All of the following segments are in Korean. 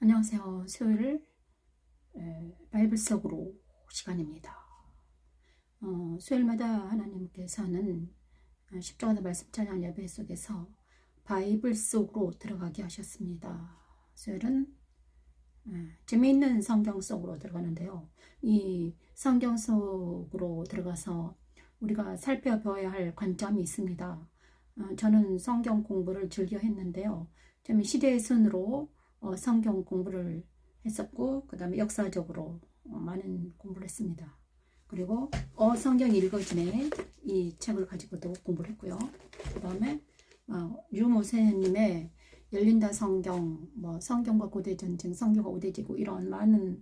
안녕하세요. 수요일 바이블 속으로 시간입니다. 수요일마다 하나님께서는 십자가의 말씀 찬양 예배 속에서 바이블 속으로 들어가게 하셨습니다. 수요일은 재미있는 성경 속으로 들어가는데요. 이 성경 속으로 들어가서 우리가 살펴봐야 할 관점이 있습니다. 저는 성경 공부를 즐겨 했는데요. 좀 시대의 순으로 성경 공부를 했었고, 그 다음에 역사적으로 많은 공부를 했습니다. 그리고 성경 읽어지네 이 책을 가지고도 공부를 했고요. 그 다음에 유모세님의 열린다 성경, 성경과 고대전쟁, 성경과 오대지구 이런 많은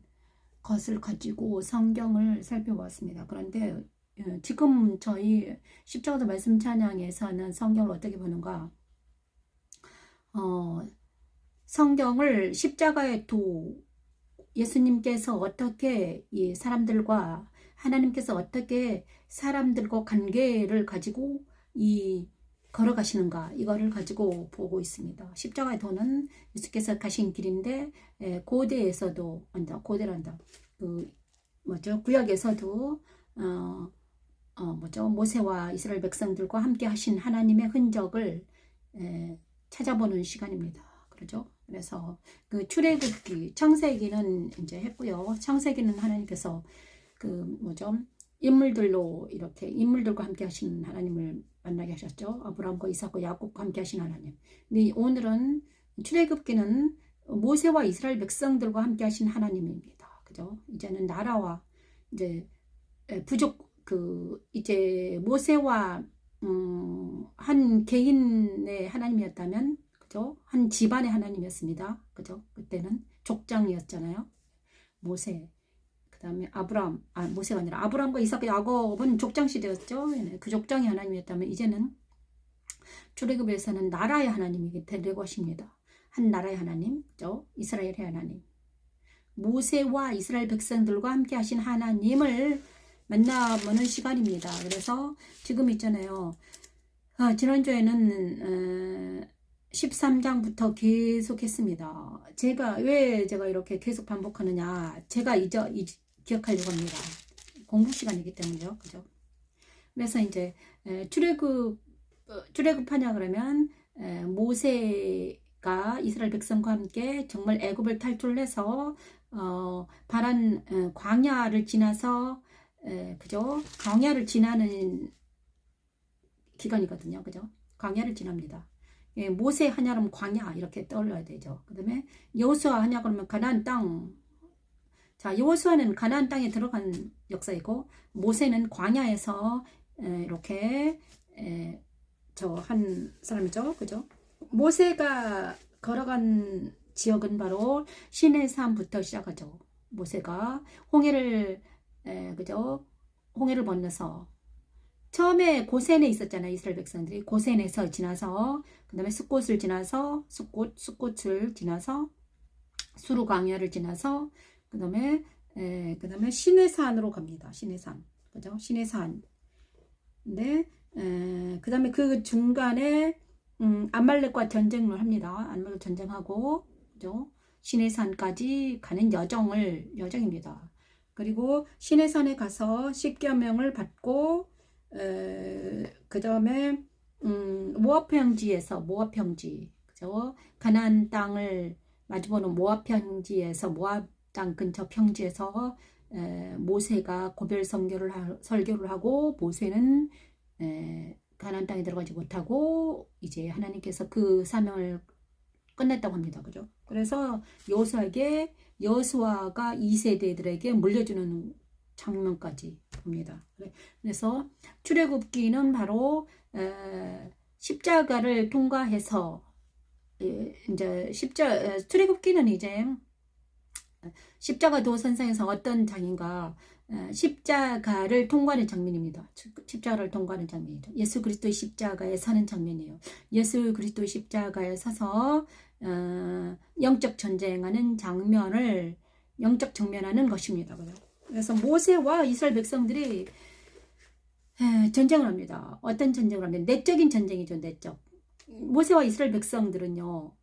것을 가지고 성경을 살펴보았습니다. 그런데 지금 저희 십자가도 말씀 찬양에서는 성경을 어떻게 보는가? 성경을 십자가의 도, 예수님께서 어떻게 이 사람들과 하나님께서 어떻게 사람들과 관계를 가지고 걸어가시는가, 이거를 가지고 보고 있습니다. 십자가의 도는 예수께서 가신 길인데, 고대에서도, 고대란다. 구약에서도, 모세와 이스라엘 백성들과 함께 하신 하나님의 흔적을 찾아보는 시간입니다. 그렇죠? 그래서 출애굽기, 창세기는 이제 했고요. 창세기는 하나님께서 인물들로 이렇게 인물들과 함께 하신 하나님을 만나게 하셨죠. 아브라함과 이삭과 야곱과 함께 하신 하나님. 근데 오늘은 출애굽기는 모세와 이스라엘 백성들과 함께 하신 하나님입니다. 그죠? 이제는 나라와 이제 이제 모세와 한 개인의 하나님이었다면, 그죠? 한 집안의 하나님이었습니다. 그죠? 그때는 족장이었잖아요. 모세, 그 다음에 모세가 아니라 아브라함과 이삭과 야곱은 족장 시대였죠. 그 족장이 하나님이었다면, 이제는 출애굽에서는 나라의 하나님이 되고 하십니다. 한 나라의 하나님, 그죠? 이스라엘의 하나님. 모세와 이스라엘 백성들과 함께 하신 하나님을 만나보는 시간입니다. 그래서 지금 있잖아요. 지난주에는 13장부터 계속 했습니다. 왜 제가 이렇게 계속 반복하느냐. 제가 기억하려고 합니다. 공부 시간이기 때문이죠. 그죠? 그래서 이제 출애굽하냐 그러면 모세가 이스라엘 백성과 함께 정말 애굽을 탈출해서 광야를 지나서 그죠? 광야를 지나는 기간이거든요. 그죠? 광야를 지납니다. 모세 하냐 그러면 광야 이렇게 떠올려야 되죠. 그 다음에 여호수아 하냐 그러면 가나안 땅. 자, 여호수아는 가나안 땅에 들어간 역사이고, 모세는 광야에서 이렇게 한 사람이죠. 그죠? 모세가 걸어간 지역은 바로 시내산부터 시작하죠. 모세가 그죠? 홍해를 건너서 처음에 고센에 있었잖아요. 이스라엘 백성들이 고센에서 지나서, 그 다음에 숫곳을 지나서 숫곳을 지나서 수르 광야를 지나서 그 다음에 시내산으로 갑니다. 시내산, 그죠? 시내산. 근데 그 다음에 그 중간에 아말렉과 전쟁을 합니다. 아말렉 전쟁하고, 그죠? 시내산까지 가는 여정입니다. 그리고 시내산에 가서 십계명을 받고, 그 다음에 모압 평지에서 그죠? 가나안 땅을 마주보는 모압 평지에서, 모압 땅 근처 평지에서 모세가 고별 설교를 하고, 모세는 가나안 땅에 들어가지 못하고 이제 하나님께서 그 사명을 끝냈다고 합니다. 그죠? 그래서 여호수아가 2세대들에게 물려주는 장면까지 봅니다. 그래서 출애굽기는 바로 십자가를 통과해서 이제 출애굽기는 이제 십자가 도선상에서 어떤 장인가, 십자가를 통과하는 장면입니다. 십자가를 통과하는 장면이죠. 예수 그리스도의 십자가에 서는 장면이에요. 예수 그리스도의 십자가에 서서 영적 전쟁하는 영적 정면하는 것입니다. 그래서 모세와 이스라엘 백성들이 전쟁을 합니다. 어떤 전쟁을 합니까? 내적인 전쟁이죠. 모세와 이스라엘 백성들은요,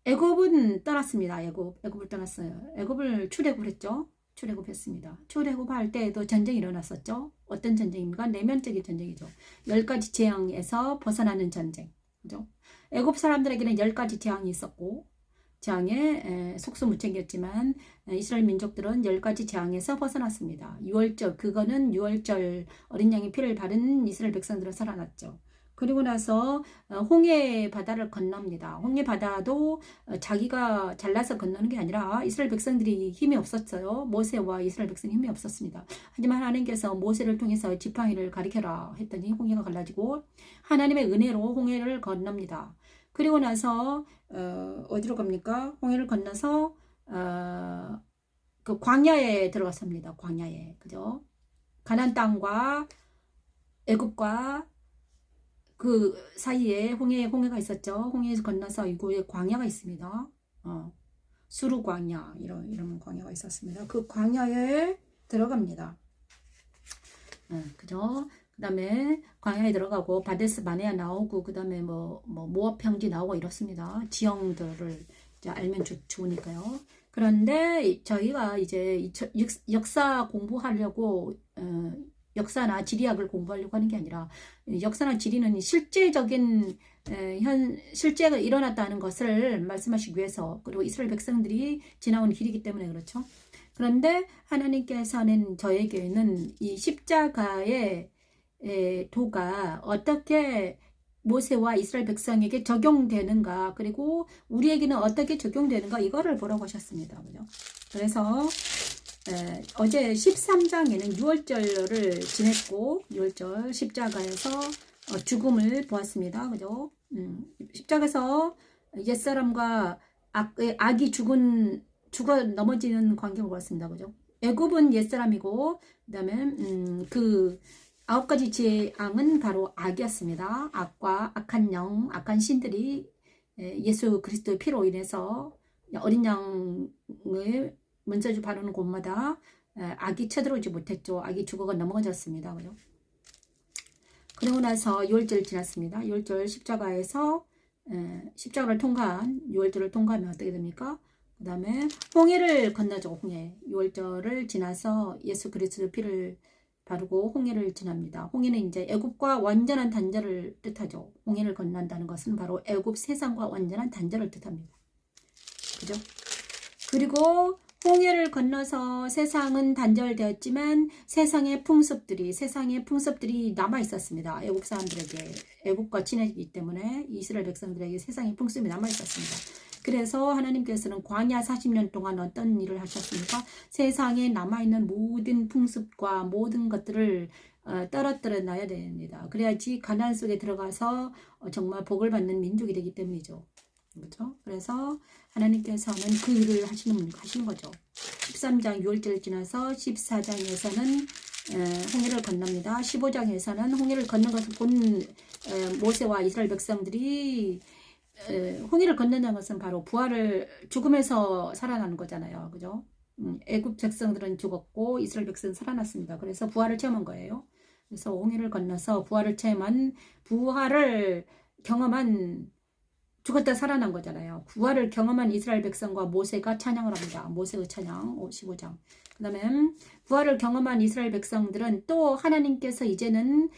애굽은 떠났습니다. 애굽을 떠났어요. 애굽을 출애굽을 했죠. 출애굽했습니다. 출애굽할 때에도 전쟁이 일어났었죠. 어떤 전쟁입니까? 내면적인 전쟁이죠. 10가지 재앙에서 벗어나는 전쟁. 그죠? 애굽 사람들에게는 10가지 재앙이 있었고, 재앙에 속수무책이었지만 이스라엘 민족들은 10가지 재앙에서 벗어났습니다. 6월절, 그거는 6월절 어린 양의 피를 바른 이스라엘 백성들은 살아났죠. 그리고 나서 홍해 바다를 건넙니다. 홍해 바다도 자기가 잘나서 건너는 게 아니라 이스라엘 백성들이 힘이 없었어요. 모세와 이스라엘 백성이 힘이 없었습니다. 하지만 하나님께서 모세를 통해서 지팡이를 가리켜라 했더니 홍해가 갈라지고 하나님의 은혜로 홍해를 건넙니다. 그리고 나서 어디로 갑니까? 홍해를 건너서 그 광야에 들어갔습니다. 광야에, 그죠? 가나안 땅과 애굽과 그 사이에 홍해가 있었죠. 홍해에서 건너서 이곳에 광야가 있습니다. 수르 광야 이런 광야가 있었습니다. 그 광야에 들어갑니다. 그죠? 그 다음에 광야에 들어가고 바데스 바네아 나오고 그 다음에 뭐 모압 평지 나오고 이렇습니다. 지형들을 이제 알면 좋으니까요. 그런데 저희가 이제 역사 공부하려고 역사나 지리학을 공부하려고 하는 게 아니라 역사나 지리는 실제적인 실제가 일어났다는 것을 말씀하시기 위해서, 그리고 이스라엘 백성들이 지나온 길이기 때문에 그렇죠. 그런데 하나님께서는 저에게는 이 십자가의 도가 어떻게 모세와 이스라엘 백성에게 적용되는가, 그리고 우리에게는 어떻게 적용되는가, 이거를 보라고 하셨습니다. 그죠? 그래서 어제 13장에는 6월절을 지냈고 6월절 십자가에서 죽음을 보았습니다. 그죠? 십자가에서 옛사람과 악이 죽어 넘어지는 광경을 보았습니다. 그죠? 애굽은 옛사람이고 그다음에 그 9가지 재앙은 바로 악이었습니다. 악과 악한 영, 악한 신들이 예수 그리스도의 피로 인해서 어린 양을 문자주 바르는 곳마다 악이 쳐들어오지 못했죠. 악이 죽어가 넘어졌습니다. 그죠? 그리고 나서 6월절 지났습니다. 6월절 십자가에서 십자가를 통과한 6월절을 통과하면 어떻게 됩니까? 그 다음에 홍해를 건너죠. 홍해. 6월절을 지나서 예수 그리스도의 피를 바르고 홍해를 지납니다. 홍해는 이제 애굽과 완전한 단절을 뜻하죠. 홍해를 건넌다는 것은 바로 애굽 세상과 완전한 단절을 뜻합니다. 그죠? 그리고 홍해를 건너서 세상은 단절되었지만 세상의 풍습들이 남아 있었습니다. 애국 사람들에게, 애국과 친해지기 때문에 이스라엘 백성들에게 세상의 풍습이 남아 있었습니다. 그래서 하나님께서는 광야 40년 동안 어떤 일을 하셨습니까? 세상에 남아있는 모든 풍습과 모든 것들을 떨어뜨려 놔야 됩니다. 그래야지 가나안 속에 들어가서 정말 복을 받는 민족이 되기 때문이죠. 그렇죠? 그래서 하나님께서는 그 일을 하시는 거죠. 13장 6월절을 지나서 14장에서는 홍해를 건넙니다. 15장에서는 홍해를 건넌 것을 본 모세와 이스라엘 백성들이 홍해를 건넌다는 것은 바로 죽음에서 살아나는 거잖아요. 그죠? 애굽 백성들은 죽었고 이스라엘 백성은 살아났습니다. 그래서 부활을 체험한 거예요. 그래서 홍해를 건너서 부활을 경험한 죽었다 살아난 거잖아요. 부활을 경험한 이스라엘 백성과 모세가 찬양을 합니다. 모세의 찬양 15장. 그 다음에 부활을 경험한 이스라엘 백성들은 또 하나님께서 이제는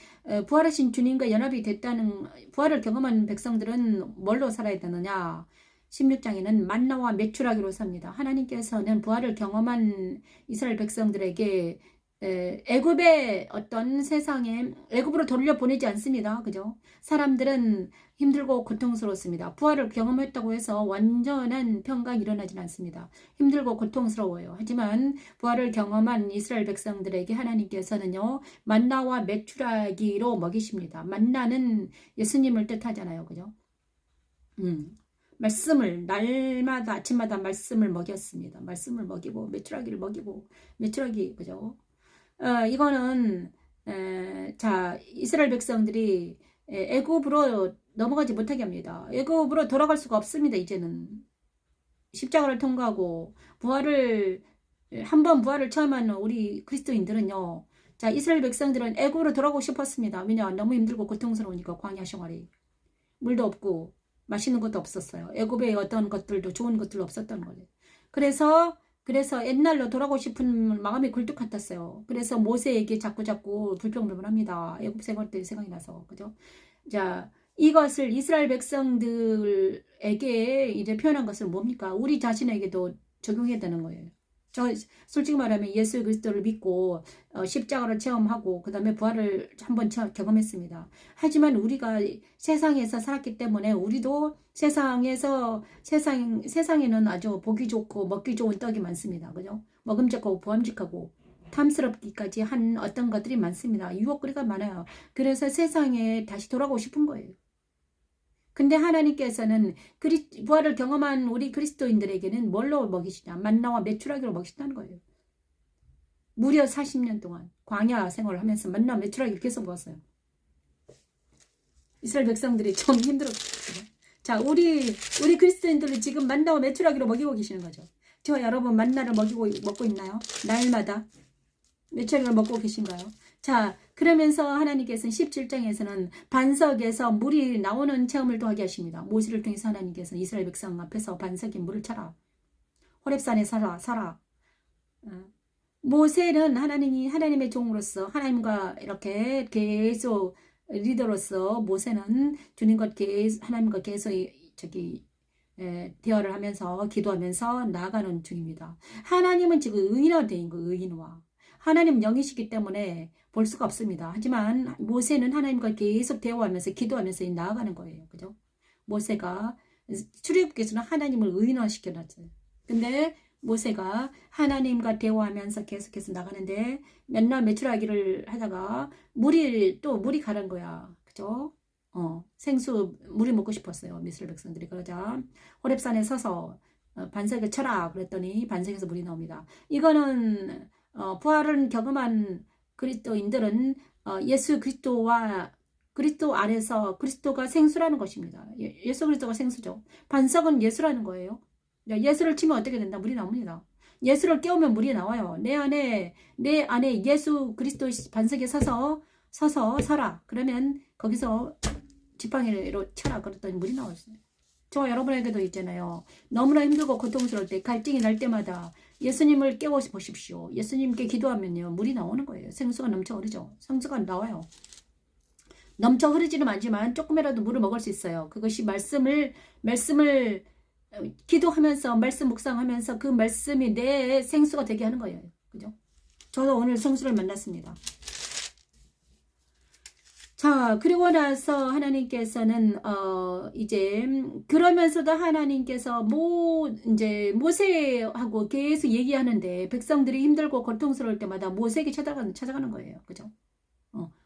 부활하신 주님과 연합이 됐다는, 부활을 경험한 백성들은 뭘로 살아야 되느냐. 16장에는 만나와 메추라기로 삽니다. 하나님께서는 부활을 경험한 이스라엘 백성들에게 애굽의 어떤 세상에 애굽으로 돌려보내지 않습니다. 그죠? 사람들은 힘들고 고통스럽습니다. 부활을 경험했다고 해서 완전한 평강이 일어나진 않습니다. 힘들고 고통스러워요. 하지만 부활을 경험한 이스라엘 백성들에게 하나님께서는요, 만나와 메추라기로 먹이십니다. 만나는 예수님을 뜻하잖아요. 그죠? 말씀을 날마다 아침마다 말씀을 먹였습니다. 말씀을 먹이고 메추라기를 먹이고, 메추라기, 그죠? 이거는 자, 이스라엘 백성들이 애굽으로 넘어가지 못하게 합니다. 애굽으로 돌아갈 수가 없습니다. 이제는 십자가를 통과하고 한번 부활을 체험한 우리 그리스도인들은요, 자, 이스라엘 백성들은 애굽으로 돌아가고 싶었습니다. 왜냐, 너무 힘들고 고통스러우니까 광야 생활이 물도 없고 맛있는 것도 없었어요. 애굽에 어떤 것들도 좋은 것들도 없었던 거예요. 그래서 옛날로 돌아가고 싶은 마음이 굴뚝 같았어요. 그래서 모세에게 자꾸 불평불만합니다. 애굽 생활 때 생각이 나서. 그죠? 자, 이것을 이스라엘 백성들에게 이제 표현한 것은 뭡니까? 우리 자신에게도 적용해야 되는 거예요. 저 솔직히 말하면 예수 그리스도를 믿고 십자가를 체험하고 그 다음에 부활을 한번 경험했습니다. 하지만 우리가 세상에서 살았기 때문에 우리도 세상에는 아주 보기 좋고 먹기 좋은 떡이 많습니다. 그죠? 먹음직하고 보암직하고 탐스럽기까지 한 어떤 것들이 많습니다. 유혹거리가 많아요. 그래서 세상에 다시 돌아가고 싶은 거예요. 근데 하나님께서는 부활을 경험한 우리 그리스도인들에게는 뭘로 먹이시냐? 만나와 메추라기로 먹이신다는 거예요. 무려 40년 동안 광야 생활을 하면서 만나 메추라기를 계속 먹었어요. 이스라엘 백성들이 좀 힘들었어요. 자, 우리 그리스도인들은 지금 만나와 메추라기로 먹이고 계시는 거죠. 저 여러분 만나를 먹고 있나요? 날마다 메추라기를 먹고 계신가요? 자, 그러면서 하나님께서는 17장에서는 반석에서 물이 나오는 체험을 또 하게 하십니다. 모세를 통해서 하나님께서는 이스라엘 백성 앞에서 반석에 물을 차라. 호렙산에 살아. 모세는 하나님의 종으로서 하나님과 이렇게 계속 리더로서 모세는 하나님과 계속 대화를 하면서 기도하면서 나아가는 중입니다. 하나님은 지금 의인화된 거예요. 의인화. 하나님은 영이시기 때문에 볼 수가 없습니다. 하지만 모세는 하나님과 계속 대화하면서 기도하면서 나아가는 거예요. 그죠? 모세가 출애굽기에서는 하나님을 의인화시켜놨어요. 근데 모세가 하나님과 대화하면서 계속해서 나가는데 맨날 메추라기를 하다가 물이 가는 거야. 그죠? 물이 먹고 싶었어요. 이스라엘 백성들이. 그러자 호렙산에 서서 반석에 쳐라 그랬더니 반석에서 물이 나옵니다. 이거는 부활을 경험한 그리스도인들은 예수 그리스도 안에서 그리스도가 생수라는 것입니다. 예수 그리스도가 생수죠. 반석은 예수라는 거예요. 예수를 치면 어떻게 된다? 물이 나옵니다. 예수를 깨우면 물이 나와요. 내 안에 예수 그리스도 반석에 서라. 그러면 거기서 지팡이로 쳐라. 그랬더니 물이 나왔어요. 저 여러분에게도 있잖아요. 너무나 힘들고 고통스러울 때, 갈증이 날 때마다 예수님을 깨워 보십시오. 예수님께 기도하면요. 물이 나오는 거예요. 생수가 넘쳐 흐르죠. 생수가 나와요. 넘쳐 흐르지는 않지만 조금이라도 물을 먹을 수 있어요. 그것이 말씀을 기도하면서 말씀 묵상하면서 그 말씀이 내 생수가 되게 하는 거예요. 그죠? 저도 오늘 생수를 만났습니다. 자, 그리고 나서 하나님께서는 이제 그러면서도 하나님께서 모세하고 계속 얘기하는데 백성들이 힘들고 고통스러울 때마다 모세에게 찾아가는 거예요. 그죠?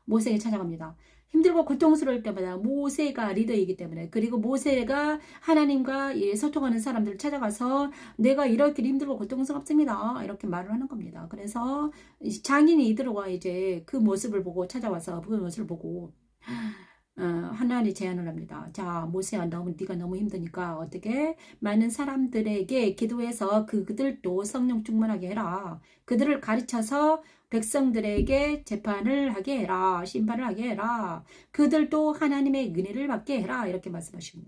모세에게 찾아갑니다. 힘들고 고통스러울 때마다 모세가 리더이기 때문에, 그리고 모세가 하나님과 소통하는 사람들을 찾아가서 내가 이렇게 힘들고 고통스럽습니다. 이렇게 말을 하는 겁니다. 그래서 장인이 이들과 이제 그 모습을 보고 찾아와서 그 모습을 보고 하나님이 제안을 합니다. 자, 모세야, 네가 너무 힘드니까 어떻게 많은 사람들에게 기도해서 그들도 성령 충만하게 해라. 그들을 가르쳐서 백성들에게 재판을 하게 해라. 심판을 하게 해라. 그들도 하나님의 은혜를 받게 해라. 이렇게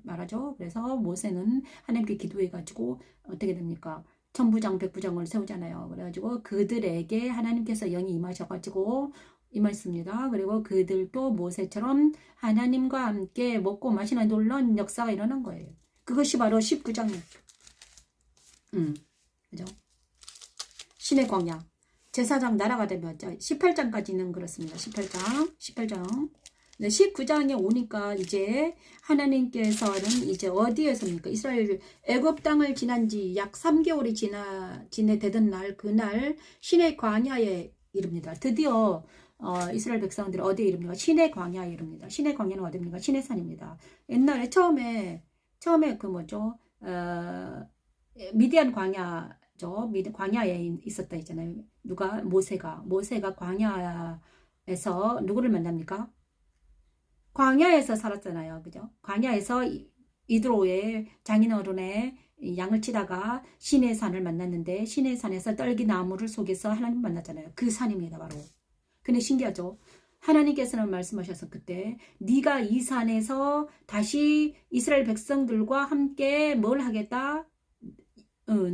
말하죠. 그래서 모세는 하나님께 기도해가지고 어떻게 됩니까? 천부장, 백부장을 세우잖아요. 그래가지고 그들에게 하나님께서 영이 임하십니다. 그리고 그들도 모세처럼 하나님과 함께 먹고 마시는 놀라운 역사가 일어난 거예요. 그것이 바로 19장이에요. 그죠? 신의 광야. 제사장 나라가 되었죠. 18장까지는 그렇습니다. 18장. 네, 19장에 오니까 이제 하나님께서는 이제 어디에서입니까? 이스라엘 애굽 땅을 지난 지 약 3개월이 지내되던 날, 그날 신의 광야에 이릅니다. 드디어 이스라엘 백성들이 어디에 이릅니까? 신의 광야에 이릅니다. 신의 광야는 어디입니까? 신의 산입니다. 옛날에 처음에 미디안 광야죠. 광야에 있었다 있잖아요. 모세가 광야에서 누구를 만납니까? 광야에서 살았잖아요. 그죠? 광야에서 이드로의 장인어른의 양을 치다가 신의 산을 만났는데, 신의 산에서 떨기나무를 속에서 하나님 만났잖아요. 그 산입니다. 바로. 근데 신기하죠? 하나님께서는 말씀하셔서 그때 네가 이 산에서 다시 이스라엘 백성들과 함께 뭘 하겠다?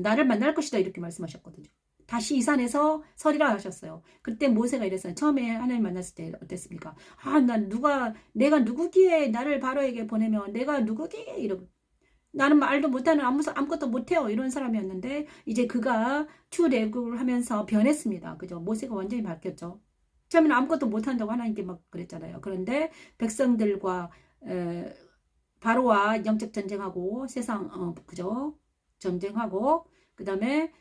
나를 만날 것이다 이렇게 말씀하셨거든요. 다시 이 산에서 서리라 하셨어요. 그때 모세가 이랬어요. 처음에 하나님 만났을 때 어땠습니까? 내가 누구기에 나를 바로에게 보내면 내가 누구기에 이러고 나는 말도 못하는 아무것도 못해요 이런 사람이었는데 이제 그가 출애굽을 하면서 변했습니다. 그죠? 모세가 완전히 바뀌었죠. 처음에는 아무것도 못한다고 하나님께 막 그랬잖아요. 그런데 백성들과 바로와 영적 전쟁하고 세상 그죠? 전쟁하고 그 다음에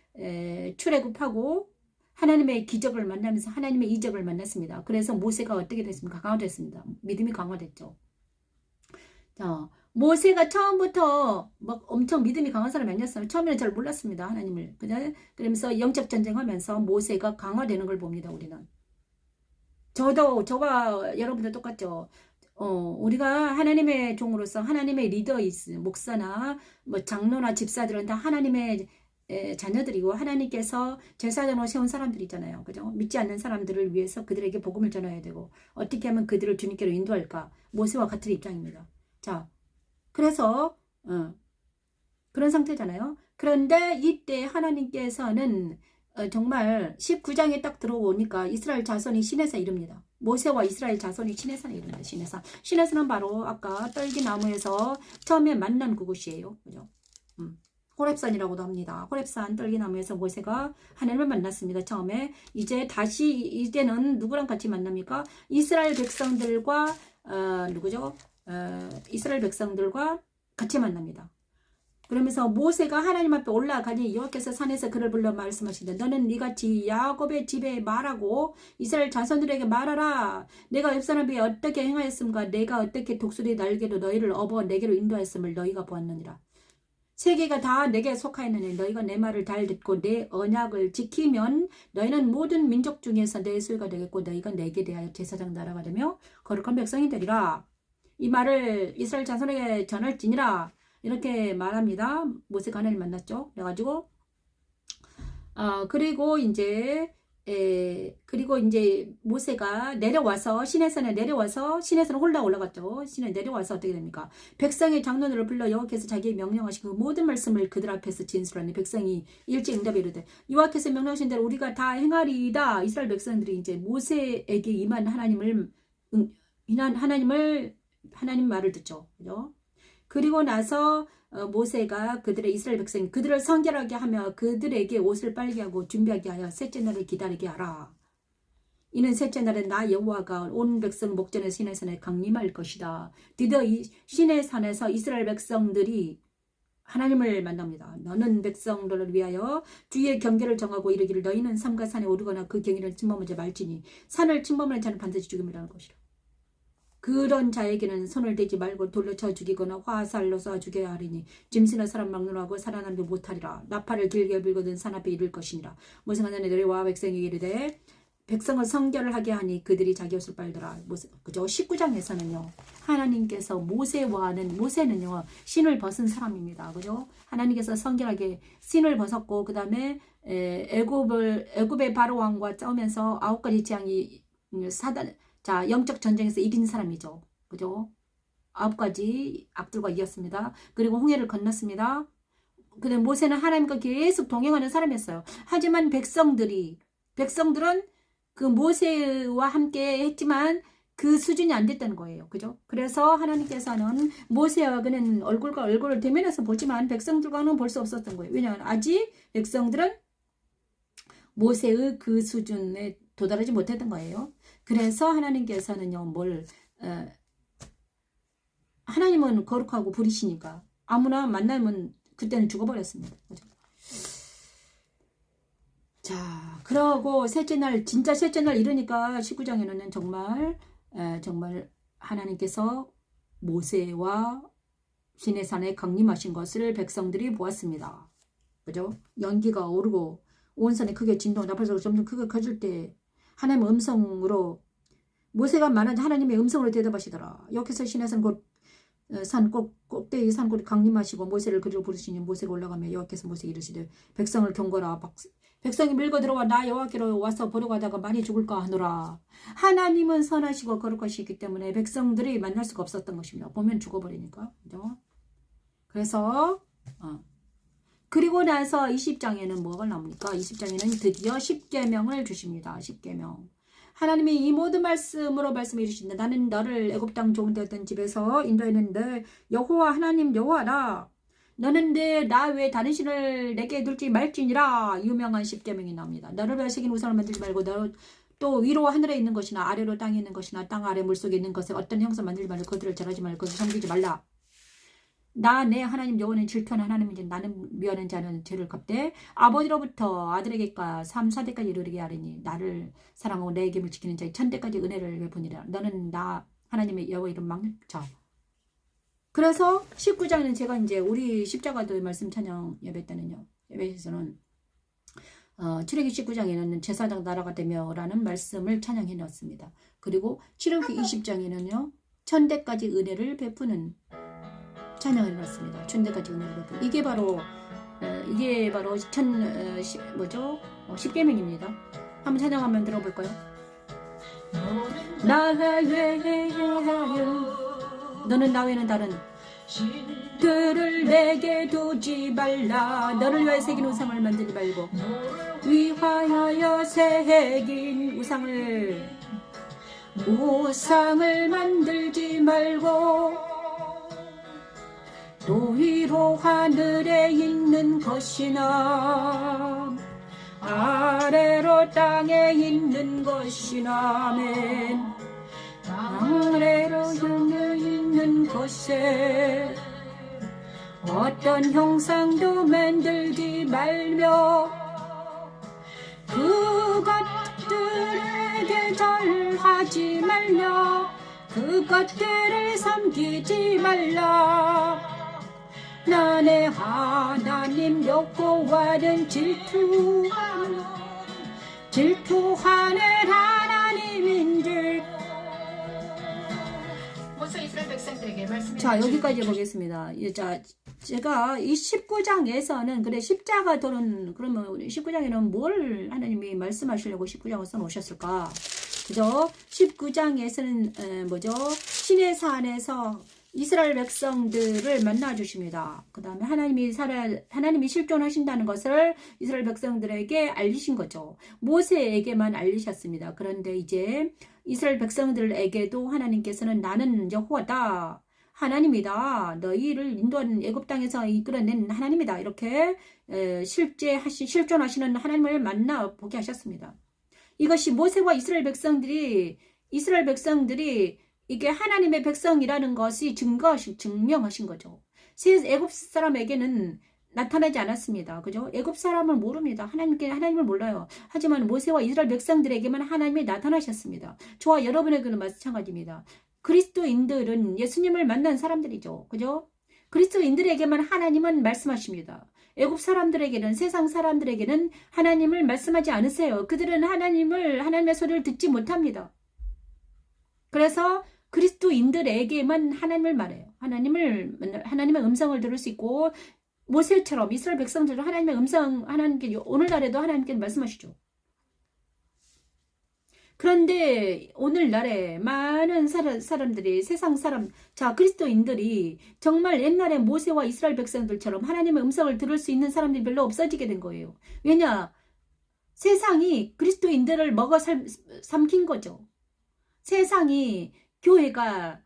출애굽하고 하나님의 기적을 만나면서 하나님의 이적을 만났습니다. 그래서 모세가 어떻게 됐습니까? 강화됐습니다. 믿음이 강화됐죠. 자, 모세가 처음부터 막 엄청 믿음이 강한 사람이 아니었어요. 처음에는 잘 몰랐습니다. 하나님을. 그러면서 영적 전쟁하면서 모세가 강화되는 걸 봅니다. 우리는. 저와 여러분들 똑같죠. 우리가 하나님의 종으로서 하나님의 목사나 뭐 장로나 집사들은 다 하나님의 자녀들이고 하나님께서 제사장으로 세운 사람들이잖아요. 그죠? 믿지 않는 사람들을 위해서 그들에게 복음을 전해야 되고 어떻게 하면 그들을 주님께로 인도할까? 모세와 같은 입장입니다. 자, 그래서 그런 상태잖아요. 그런데 이때 하나님께서는 정말 19장에 딱 들어오니까 이스라엘 자손이 시내산에 이릅니다. 모세와 이스라엘 자손이 시내산에 이릅니다. 시내산은 바로 아까 떨기나무에서 처음에 만난 그곳이에요. 그죠? 호렙산이라고도 합니다. 호렙산 떨기나무에서 모세가 하나님을 만났습니다. 처음에 이제는 누구랑 같이 만납니까? 이스라엘 백성들과 누구죠? 이스라엘 백성들과 같이 만납니다. 그러면서 모세가 하나님 앞에 올라가니 여호와께서 산에서 그를 불러 말씀하시되 너는 이같이 야곱의 집에 말하고 이스라엘 자손들에게 말하라. 내가 옆사람에게 어떻게 행하였음과 내가 어떻게 독수리 날개로 너희를 업어 내게로 인도하였음을 너희가 보았느니라. 세계가 다 내게 속하였느니 너희가 내 말을 잘 듣고 내 언약을 지키면 너희는 모든 민족 중에서 내 소유가 되겠고 너희가 내게 대하여 제사장 나라가 되며 거룩한 백성이 되리라. 이 말을 이스라엘 자손에게 전할지니라. 이렇게 말합니다. 모세가 하나님 만났죠. 그래가지고 그리고 이제 모세가 내려와서 시내산에 홀라 올라갔죠. 시내 내려와서 어떻게 됩니까? 백성의 장로들을 불러 여호와께서 자기의 명령하신 그 모든 말씀을 그들 앞에서 진술하니 백성이 일찍 응답이 이르되 여호와께서 명령하신 대로 우리가 다 행하리이다. 이스라엘 백성들이 이제 모세에게 임한 하나님 말을 듣죠. 그죠? 그리고 나서 모세가 이스라엘 백성 그들을 성결하게 하며 그들에게 옷을 빨게 하고 준비하게 하여 셋째 날을 기다리게 하라. 이는 셋째 날에 나 여호와가 온 백성 목전에 시내산에 강림할 것이다. 드디어 이 시내산에서 이스라엘 백성들이 하나님을 만납니다. 너는 백성들을 위하여 주의 경계를 정하고 이르기를 너희는 삼가 산에 오르거나 그 경계를 침범하지 말지니 산을 침범하는 자는 반드시 죽음이라는 것이라. 그런 자에게는 손을 대지 말고 돌로 쳐 죽이거나 화살로 쏴 죽여야 하리니 짐승의 사람 막론하고 살아남지 못하리라. 나팔을 길게 불거든 산 앞에 이를 것이니라. 모세가 내려와 백성에게 이르되 백성을 성결을 하게 하니 그들이 자기 옷을 빨더라. 그죠? 19장에서는요. 하나님께서 모세는요. 신을 벗은 사람입니다. 그죠? 하나님께서 성결하게 신을 벗었고 그 다음에 애굽의 바로 왕과 싸우면서 9가지 재앙이 영적 전쟁에서 이긴 사람이죠. 그죠? 9가지 악들과 이겼습니다. 그리고 홍해를 건넜습니다. 근데 모세는 하나님과 계속 동행하는 사람이었어요. 하지만 백성들은 그 모세와 함께 했지만 그 수준이 안 됐다는 거예요. 그죠? 그래서 하나님께서는 모세와 그는 얼굴과 얼굴을 대면해서 보지만 백성들과는 볼 수 없었던 거예요. 왜냐하면 아직 백성들은 모세의 그 수준에 도달하지 못했던 거예요. 그래서 하나님께서는요, 하나님은 거룩하고 불이시니까 아무나 만나면 그때는 죽어버렸습니다. 그죠? 자, 그러고 진짜 셋째 날 이르니까 19장에는 정말 하나님께서 모세와 시내산에 강림하신 것을 백성들이 보았습니다. 그죠? 연기가 오르고 온 산에 크게 진동이 나팔소리가 점점 크게 커질 때 하나님의 음성으로 모세가 말한 하나님의 음성으로 대답하시더라. 여기서 시내산 곧 꼭대기 산골에 강림하시고 모세를 그리로 부르시니 모세가 올라가며 여호와께서 모세에게 이르시되 백성을 경고하라. 백성이 밀고 들어와 나 여호와께로 와서 보려고 하다가 많이 죽을까 하노라. 하나님은 선하시고 거룩하시기 때문에 백성들이 만날 수가 없었던 것입니다. 보면 죽어버리니까. 그죠? 그래서 그리고 나서 20장에는 뭐가 나옵니까? 20장에는 드디어 10계명을 주십니다. 10계명. 하나님이 이 모든 말씀으로 말씀해 주신다. 나는 너를 애굽 땅 종되었던 집에서 인도했는데 여호와 하나님 여호와라. 너는 나 외에 다른 신을 내게 둘지 말지니라. 유명한 10계명이 나옵니다. 너를 위하여 새긴 우상을 만들지 말고 또 위로 하늘에 있는 것이나 아래로 땅에 있는 것이나 땅 아래 물속에 있는 것에 어떤 형상 만들지 말고 그들을 절하지 말고 그것을 섬기지 말라. 나 내 하나님 여호와는 질투하는 하나님이지 나는 미워하는 자는 죄를 갚되 아버지로부터 아들에게까 3, 4대까지 이르게 하리니 나를 사랑하고 내 계명을 지키는 자의 1000대까지 은혜를 베푸니라. 너는 나 하나님의 여호와 이름 막는 자. 그래서 19장에는 제가 이제 우리 십자가도 말씀 찬양 예배 때는요. 예배에서는 출애굽기 19장에는 제사장 나라가 되며라는 말씀을 찬양해 놨습니다. 그리고 출애굽기 20장에는요. 1000대까지 은혜를 베푸는 찬양을 해놨습니다. 1000대까지 은혜를 베푸는 이게 바로 10계명입니다. 한번 찬양 한번 들어볼까요? 너는 나 외에는 다른 들을 내게 두지 말라. 너를 위하여 새긴 우상을 만들지 말고 위하여 새긴 우상을 만들지 말고 또 위로 하늘에 있는 것이나 아래로 땅에 있는 것이나 아멘. 아래로 있는 것에 어떤 형상도 만들지 말며 그것들에게 절하지 말며 그것들을 섬기지 말라. 나의 하나님 여호와는 질투하는 하나님인줄. 이스라엘 백성들에게 말씀해. 자, 여기까지 보겠습니다. 자, 제가 이 19장에서는 그래 십자가 도는 그러면 19장에는 뭘 하나님이 말씀하시려고 19장을 써놓으셨을까? 그죠? 19장에서는 신의 산에서 이스라엘 백성들을 만나 주십니다. 그 다음에 하나님이 실존하신다는 것을 이스라엘 백성들에게 알리신 거죠. 모세에게만 알리셨습니다. 그런데 이제 이스라엘 백성들에게도 하나님께서는 나는 여호와다. 하나님이다. 너희를 인도하는 애굽 땅에서 이끌어낸 하나님이다. 이렇게 실존하시는 하나님을 만나 보게 하셨습니다. 이것이 모세와 이스라엘 백성들이 이게 하나님의 백성이라는 것이 증명하신 거죠. 애굽 사람에게는 나타나지 않았습니다. 그죠? 애굽 사람은 모릅니다. 하나님을 몰라요. 하지만 모세와 이스라엘 백성들에게만 하나님이 나타나셨습니다. 저와 여러분에게는 마찬가지입니다. 그리스도인들은 예수님을 만난 사람들이죠. 그죠? 그리스도인들에게만 하나님은 말씀하십니다. 애굽 사람들에게는, 세상 사람들에게는 하나님을 말씀하지 않으세요. 그들은 하나님의 소리를 듣지 못합니다. 그래서 그리스도인들에게만 하나님을 말해요. 하나님의 음성을 들을 수 있고, 모세처럼 이스라엘 백성들은 하나님의 음성, 오늘날에도 하나님께 말씀하시죠. 그런데 오늘날에 많은 사람들이, 세상 사람, 그리스도인들이 정말 옛날에 모세와 이스라엘 백성들처럼 하나님의 음성을 들을 수 있는 사람들이 별로 없어지게 된 거예요. 왜냐? 세상이 그리스도인들을 먹어 삼킨 거죠. 세상이, 교회가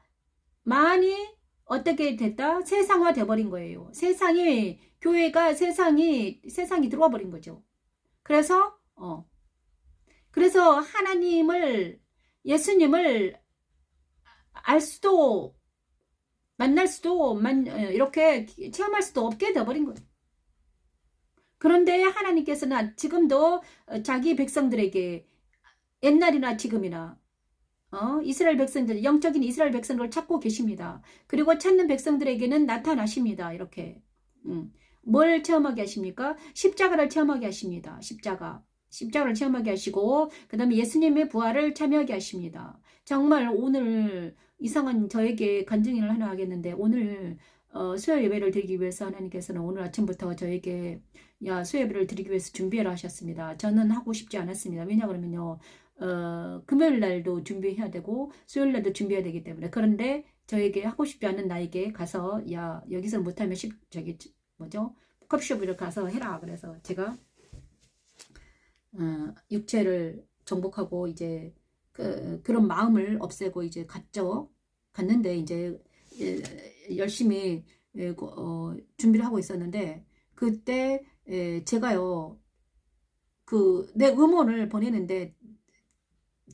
많이 어떻게 됐다? 세상화 돼버린 거예요. 교회가 세상이 들어와 버린 거죠. 그래서 예수님을 알 수도, 만날 수도, 이렇게 체험할 수도 없게 돼버린 거예요. 그런데 하나님께서는 지금도 자기 백성들에게 옛날이나 지금이나 이스라엘 백성들, 영적인 이스라엘 백성들을 찾고 계십니다. 그리고 찾는 백성들에게는 나타나십니다. 이렇게. 뭘 체험하게 하십니까? 십자가를 체험하게 하십니다. 십자가를 체험하게 하시고, 그 다음에 예수님의 부활을 참여하게 하십니다. 정말 오늘 이상한 저에게 간증을 하나 하겠는데, 오늘 수요 예배를 드리기 위해서 하나님께서는 오늘 아침부터 저에게 야, 수요 예배를 드리기 위해서 준비해라 하셨습니다. 저는 하고 싶지 않았습니다. 왜냐 그러면요, 금요일 날도 준비해야 되고 수요일 날도 준비해야 되기 때문에. 그런데 저에게 하고 싶지 않은 나에게 가서 야, 여기서 못하면 저기 뭐죠? 컵숍으로 가서 해라. 그래서 제가 육체를 정복하고 이제 그런 마음을 없애고 이제 갔죠. 갔는데 이제 열심히 준비를 하고 있었는데 그때 제가요 내 음원을 보내는데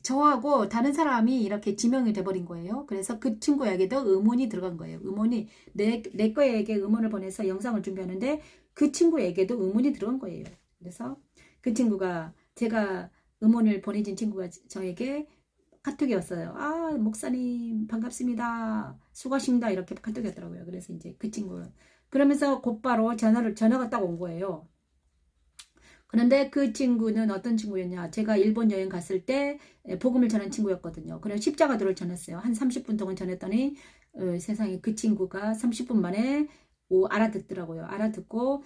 저하고 다른 사람이 이렇게 지명이 돼버린 거예요. 그래서 그 친구에게도 음원이 들어간 거예요. 음원이 내 거에게 음원을 보내서 영상을 준비하는데 그 친구에게도 음원이 들어간 거예요. 그래서 그 친구가 제가 음원을 보내준 친구가 저에게 카톡이 왔어요. 아, 목사님 반갑습니다. 수고하십니다. 이렇게 카톡이 왔더라고요. 그래서 이제 그 친구가 그러면서 곧바로 전화가 딱 온 거예요. 그런데 그 친구는 어떤 친구였냐? 제가 일본 여행 갔을 때 복음을 전한 친구였거든요. 그래서 십자가도를 전했어요. 한 30분 동안 전했더니 세상에 그 친구가 30분 만에 알아듣더라고요. 알아듣고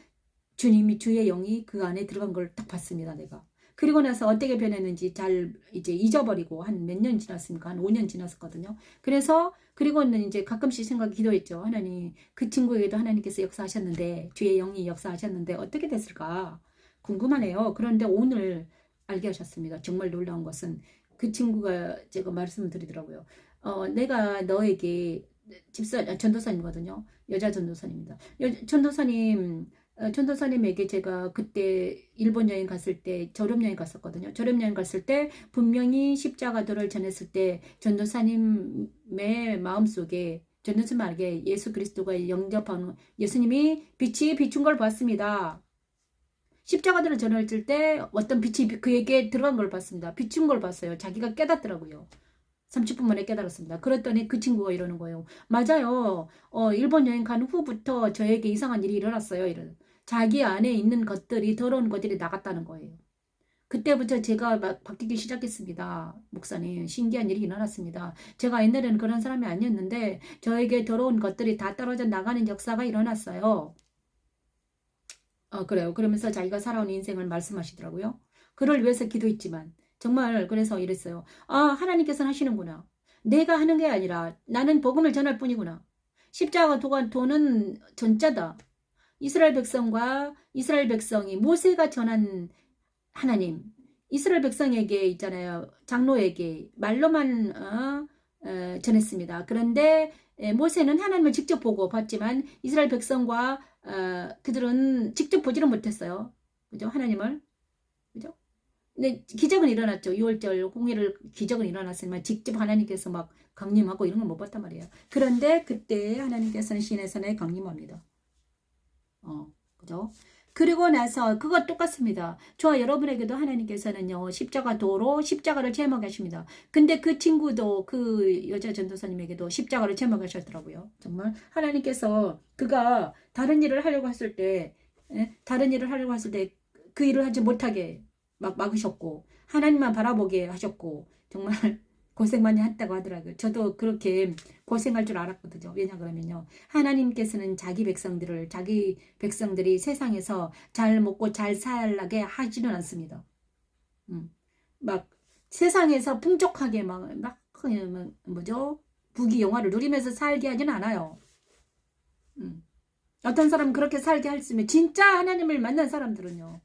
주님이 주의 영이 그 안에 들어간 걸 딱 봤습니다. 내가. 그리고 나서 어떻게 변했는지 잘 이제 잊어버리고 한 몇 년 지났습니까? 한 5년 지났었거든요. 그래서 그리고는 이제 가끔씩 기도했죠. 하나님, 그 친구에게도 하나님께서 역사하셨는데 주의 영이 역사하셨는데 어떻게 됐을까? 궁금하네요. 그런데 오늘 알게 하셨습니다. 정말 놀라운 것은 그 친구가 제가 말씀을 드리더라고요. 내가 너에게 전도사님이거든요. 여자 전도사님입니다. 전도사님에게 제가 그때 일본 여행 갔을 때 졸업 여행 갔었거든요. 졸업 여행 갔을 때 분명히 십자가도를 전했을 때 전도사님의 마음속에 전도사님에게 예수 그리스도가 영접하는 예수님이 빛이 비춘 걸 봤습니다. 십자가들을 전했을 때 어떤 빛이 그에게 들어간 걸 봤습니다. 비춘 걸 봤어요. 자기가 깨닫더라고요. 30분 만에 깨달았습니다. 그랬더니 그 친구가 이러는 거예요. 맞아요. 일본 여행 간 후부터 저에게 이상한 일이 일어났어요. 자기 안에 있는 것들이 더러운 것들이 나갔다는 거예요. 그때부터 제가 막 바뀌기 시작했습니다. 목사님, 신기한 일이 일어났습니다. 제가 옛날에는 그런 사람이 아니었는데 저에게 더러운 것들이 다 떨어져 나가는 역사가 일어났어요. 그래요. 그러면서 자기가 살아온 인생을 말씀하시더라고요. 그를 위해서 기도했지만 정말 그래서 이랬어요. 아, 하나님께서는 하시는구나. 내가 하는 게 아니라 나는 복음을 전할 뿐이구나. 십자가 도는 전자다. 이스라엘 백성이 모세가 전한 하나님, 이스라엘 백성에게 있잖아요. 장로에게 말로만 전했습니다. 그런데 모세는 하나님을 직접 보고 봤지만 이스라엘 백성과 그들은 직접 보지는 못했어요. 그죠? 하나님을. 그죠? 근데 기적은 일어났죠. 6월절 홍해를 기적은 일어났지만 직접 하나님께서 막 강림하고 이런 걸 못 봤단 말이에요. 그런데 그때 하나님께서는 신의 강림합니다. 그죠? 그리고 나서 그것 똑같습니다. 저와 여러분에게도 하나님께서는요 십자가도로 십자가를 제목하십니다. 근데 그 친구도 그 여자 전도사님에게도 십자가를 제목하셨더라고요. 정말 하나님께서 그가 다른 일을 하려고 했을 때 그 일을 하지 못하게 막 막으셨고 하나님만 바라보게 하셨고 정말 고생 많이 했다고 하더라고요. 저도 그렇게 고생할 줄 알았거든요. 왜냐 그러면요. 하나님께서는 자기 백성들이 세상에서 잘 먹고 잘 살게 하지는 않습니다. 막 세상에서 풍족하게 막 뭐죠? 부귀 영화를 누리면서 살게 하지는 않아요. 어떤 사람은 그렇게 살게 했으면 진짜 하나님을 만난 사람들은요.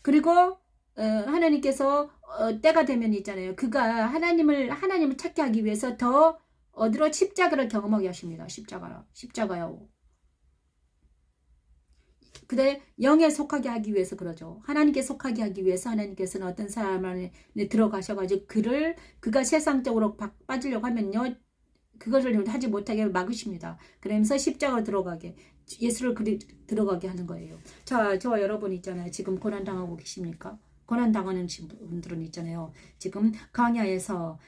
그리고 하나님께서 때가 되면 있잖아요. 그가 하나님을 찾게 하기 위해서 더 어디로 십자가를 경험하게 하십니다. 십자가요. 근데 영에 속하게 하기 위해서 그러죠. 하나님께 속하게 하기 위해서 하나님께서는 어떤 사람 안에 들어가셔가지고 그가 세상적으로 빠지려고 하면요. 그것을 하지 못하게 막으십니다. 그러면서 십자가로 들어가게 예수를 들어가게 하는 거예요. 자, 저와 여러분 있잖아요. 지금 고난당하고 계십니까? 고난당하는 분들은 있잖아요. 지금 광야에서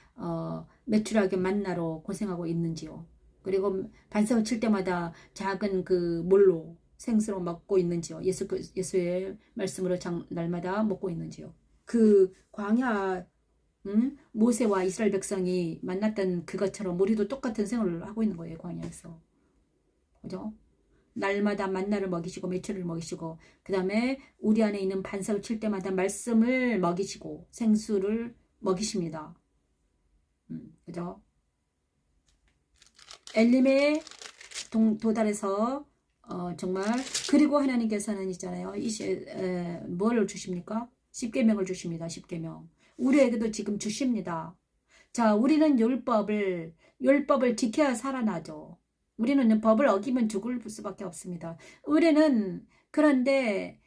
매출하게 만나로 고생하고 있는지요. 그리고 반석을 칠 때마다 작은 그 몰로 생수로 먹고 있는지요. 예수의 말씀으로 날마다 먹고 있는지요. 그 광야 모세와 이스라엘 백성이 만났던 그것처럼 우리도 똑같은 생활을 하고 있는 거예요. 광야에서. 그죠? 날마다 만나를 먹이시고 메추리를 먹이시고 그 다음에 우리 안에 있는 반석을 칠 때마다 말씀을 먹이시고 생수를 먹이십니다. 그죠? 엘림에 도달해서 정말 그리고 하나님께서는 있잖아요. 뭐를 주십니까? 십계명을 주십니다. 십계명. 우리에게도 지금 주십니다. 자, 우리는 율법을 지켜야 살아나죠. 우리는 법을 어기면 죽을 수밖에 없습니다. 우리는 그런데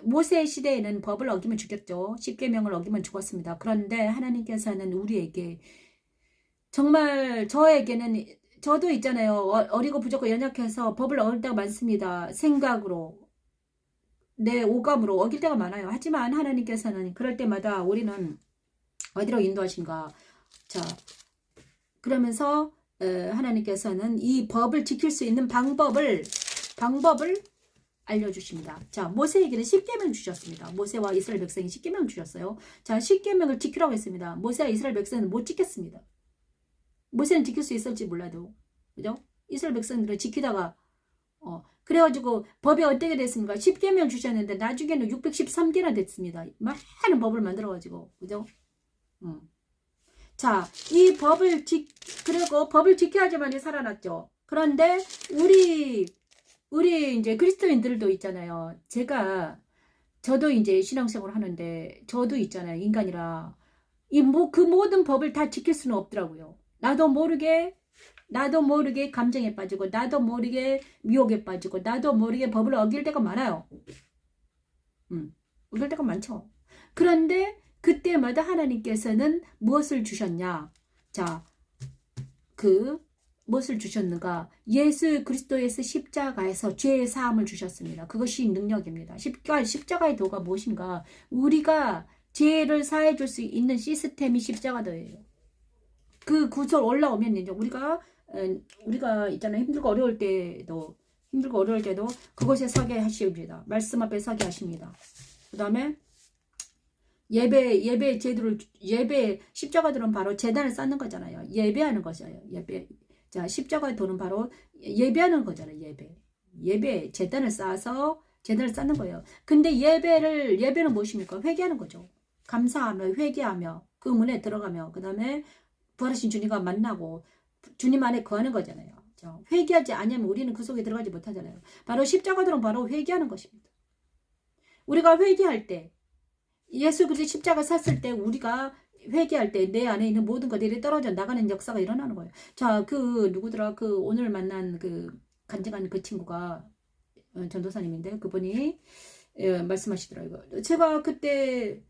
모세 시대에는 법을 어기면 죽였죠. 십계명을 어기면 죽었습니다. 그런데 하나님께서는 우리에게 정말 저도 있잖아요. 어리고 부족하고 연약해서 법을 어길 때가 많습니다. 생각으로 내 오감으로 어길 때가 많아요. 하지만 하나님께서는 그럴 때마다 우리는 어디로 인도하신가. 자, 그러면서 하나님께서는 이 법을 지킬 수 있는 방법을 알려주십니다. 자, 모세에게는 십계명 주셨습니다. 모세와 이스라엘 백성이 십계명 주셨어요. 자, 십계명을 지키라고 했습니다. 모세와 이스라엘 백성은 못 지켰습니다. 모세는 지킬 수 있을지 몰라도, 그죠? 이스라엘 백성들은 지키다가 그래가지고 법이 어떻게 됐습니까? 10계명 주셨는데 나중에는 613개나 됐습니다. 많은 법을 만들어가지고, 그죠? 자, 이 그리고 법을 지켜야지만이 살아났죠. 그런데 우리 이제 그리스도인들도 있잖아요. 저도 이제 신앙생활을 하는데 저도 있잖아요. 인간이라 그 모든 법을 다 지킬 수는 없더라고요. 나도 모르게 감정에 빠지고 나도 모르게 미혹에 빠지고 나도 모르게 법을 어길 때가 많아요. 어길 때가 많죠. 그런데 그때마다 하나님께서는 무엇을 주셨냐? 자, 무엇을 주셨는가? 예수 그리스도에서 십자가에서 죄의 사함을 주셨습니다. 그것이 능력입니다. 십자가의 도가 무엇인가? 우리가 죄를 사해 줄 수 있는 시스템이 십자가도예요. 그 구절 올라오면 이제 우리가 있잖아요. 힘들고 어려울 때도 그곳에 서게 하십니다. 말씀 앞에 서게 하십니다. 그 다음에 예배 십자가들은 바로 제단을 쌓는 거잖아요. 예배하는 거잖아요. 자, 십자가의 도는 바로 예배하는 거잖아요. 예배 제단을 쌓는 거예요. 근데 예배는 무엇입니까? 회개하는 거죠. 감사하며 회개하며 그 문에 들어가며 그 다음에 부활하신 주님과 만나고 주님 안에 거하는 거잖아요. 회개하지 않으면 우리는 그 속에 들어가지 못하잖아요. 바로 십자가들은 바로 회개하는 것입니다. 우리가 회개할 때 예수 그리스도 십자가 샀을 때 우리가 회개할 때 내 안에 있는 모든 것들이 떨어져 나가는 역사가 일어나는 거예요. 자, 누구더라? 오늘 만난 간증한 그 친구가 전도사님인데 그분이 말씀하시더라고요. 제가 그때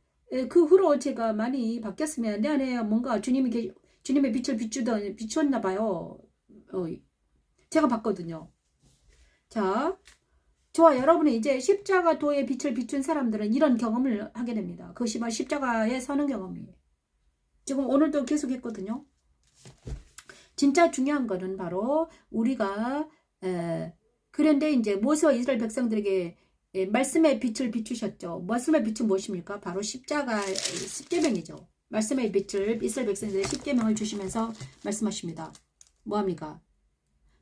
그 후로 제가 많이 바뀌었으면 내 안에 뭔가 주님의 빛을 비추었나 봐요. 제가 봤거든요. 자, 저와 여러분은 이제 십자가 도의 빛을 비춘 사람들은 이런 경험을 하게 됩니다. 그것이 바로 십자가에 서는 경험이에요. 지금 오늘도 계속 했거든요. 진짜 중요한 거는 바로 우리가 그런데 이제 모세와 이스라엘 백성들에게 말씀의 빛을 비추셨죠. 말씀의 빛은 무엇입니까? 바로 십계명이죠. 말씀의 빛을 이스라엘 백성들에게 십계명을 주시면서 말씀하십니다. 뭐합니까?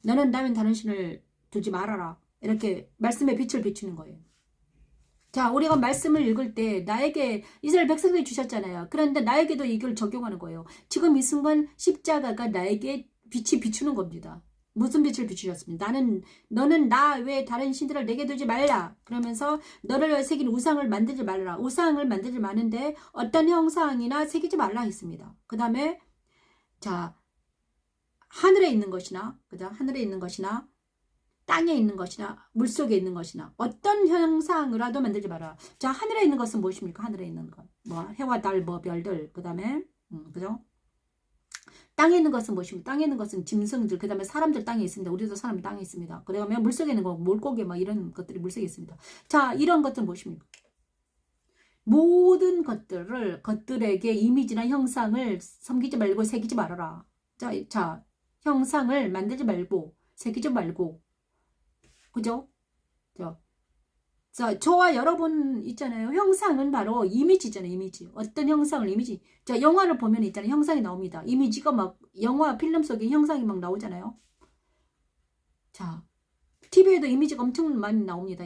너는 다른 신을 두지 말아라. 이렇게 말씀의 빛을 비추는 거예요. 자, 우리가 말씀을 읽을 때 나에게 이스라엘 백성들이 주셨잖아요. 그런데 나에게도 이걸 적용하는 거예요. 지금 이 순간 십자가가 나에게 빛이 비추는 겁니다. 무슨 빛을 비추셨습니다. 너는 나 외에 다른 신들을 내게 두지 말라. 그러면서 너를 위해 새긴 우상을 만들지 말라. 우상을 만들지 마는데 어떤 형상이나 새기지 말라 했습니다. 그 다음에 자, 하늘에 있는 것이나 땅에 있는 것이나 물속에 있는 것이나 어떤 형상이라도 만들지 마라. 자, 하늘에 있는 것은 무엇입니까? 하늘에 있는 것. 해와 달, 별들. 그 다음에 그죠? 땅에 있는 것은 무엇입니까? 땅에 있는 것은 짐승들, 그 다음에 사람들 땅에 있습니다. 우리도 사람 땅에 있습니다. 그 다음에 물속에 있는 거, 물고기 이런 것들이 물속에 있습니다. 자, 이런 것들은 무엇입니까? 모든 것들에게 이미지나 형상을 섬기지 말고 새기지 말아라. 자, 형상을 만들지 말고 새기지 말고, 그죠? 자, 저와 여러분 있잖아요. 형상은 바로 이미지잖아요. 이미지. 어떤 형상을 이미지. 자, 영화를 보면 있잖아요. 형상이 나옵니다. 이미지가 막 영화 필름 속에 형상이 막 나오잖아요. 자, TV에도 이미지가 엄청 많이 나옵니다.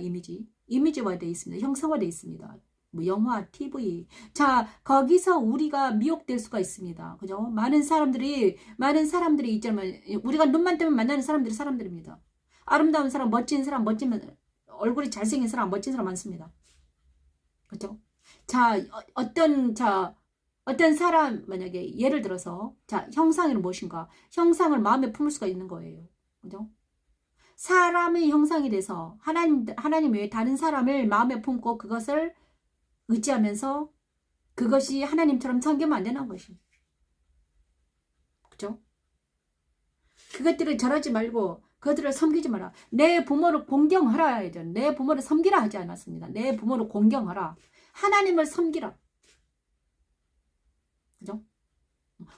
이미지화되어 있습니다. 형상화되어 있습니다. 뭐 영화, TV. 자, 거기서 우리가 미혹될 수가 있습니다. 그죠? 많은 사람들이 있잖아요. 우리가 눈만 뜨면 만나는 사람들입니다. 아름다운 사람, 멋진 사람, 얼굴이 잘생긴 사람, 멋진 사람 많습니다. 그죠? 자, 어떤 사람, 만약에 예를 들어서, 자, 형상은 무엇인가? 형상을 마음에 품을 수가 있는 거예요. 그죠? 사람의 형상이 돼서 하나님 외에 다른 사람을 마음에 품고 그것을 의지하면서 그것이 하나님처럼 섬기면 안 되는 것이. 그죠? 그것들을 절하지 말고 그들을 섬기지 마라. 내 부모를 공경하라 해야 돼. 내 부모를 섬기라 하지 않았습니다. 내 부모를 공경하라. 하나님을 섬기라. 그죠?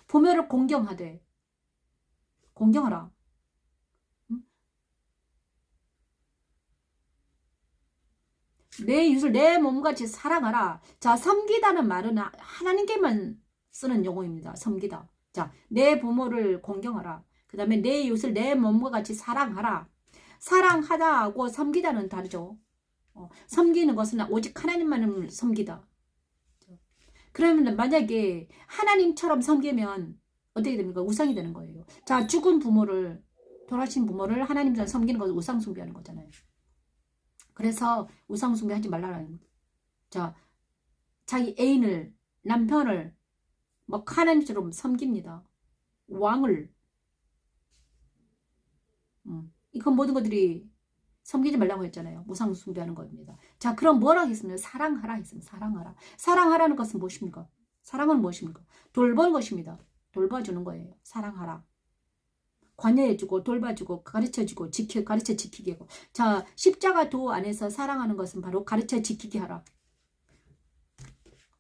부모를 공경하되 공경하라. 내 이웃을 내 몸같이 사랑하라. 자, 섬기다는 말은 하나님께만 쓰는 용어입니다. 섬기다. 자, 내 부모를 공경하라. 그 다음에 내 이웃을 내 몸과 같이 사랑하라. 사랑하다하고 섬기다는 다르죠. 섬기는 것은 오직 하나님만을 섬기다. 그러면 만약에 하나님처럼 섬기면 어떻게 됩니까? 우상이 되는 거예요. 자, 돌아가신 부모를 하나님처럼 섬기는 것은 우상 숭배하는 거잖아요. 그래서 우상 숭배하지 말라는 거예요. 자, 자기 애인을, 남편을 막 하나님처럼 섬깁니다. 왕을. 이건 모든 것들이 섬기지 말라고 했잖아요. 우상 숭배하는 겁니다. 자, 그럼 뭐라고 했습니까? 사랑하라 했습니다. 사랑하라. 사랑하라는 것은 무엇입니까? 사랑은 무엇입니까? 돌보는 것입니다. 돌봐주는 거예요. 사랑하라. 관여해주고 돌봐주고 가르쳐주고 가르쳐 지키게 하고. 자, 십자가 도 안에서 사랑하는 것은 바로 가르쳐 지키게 하라.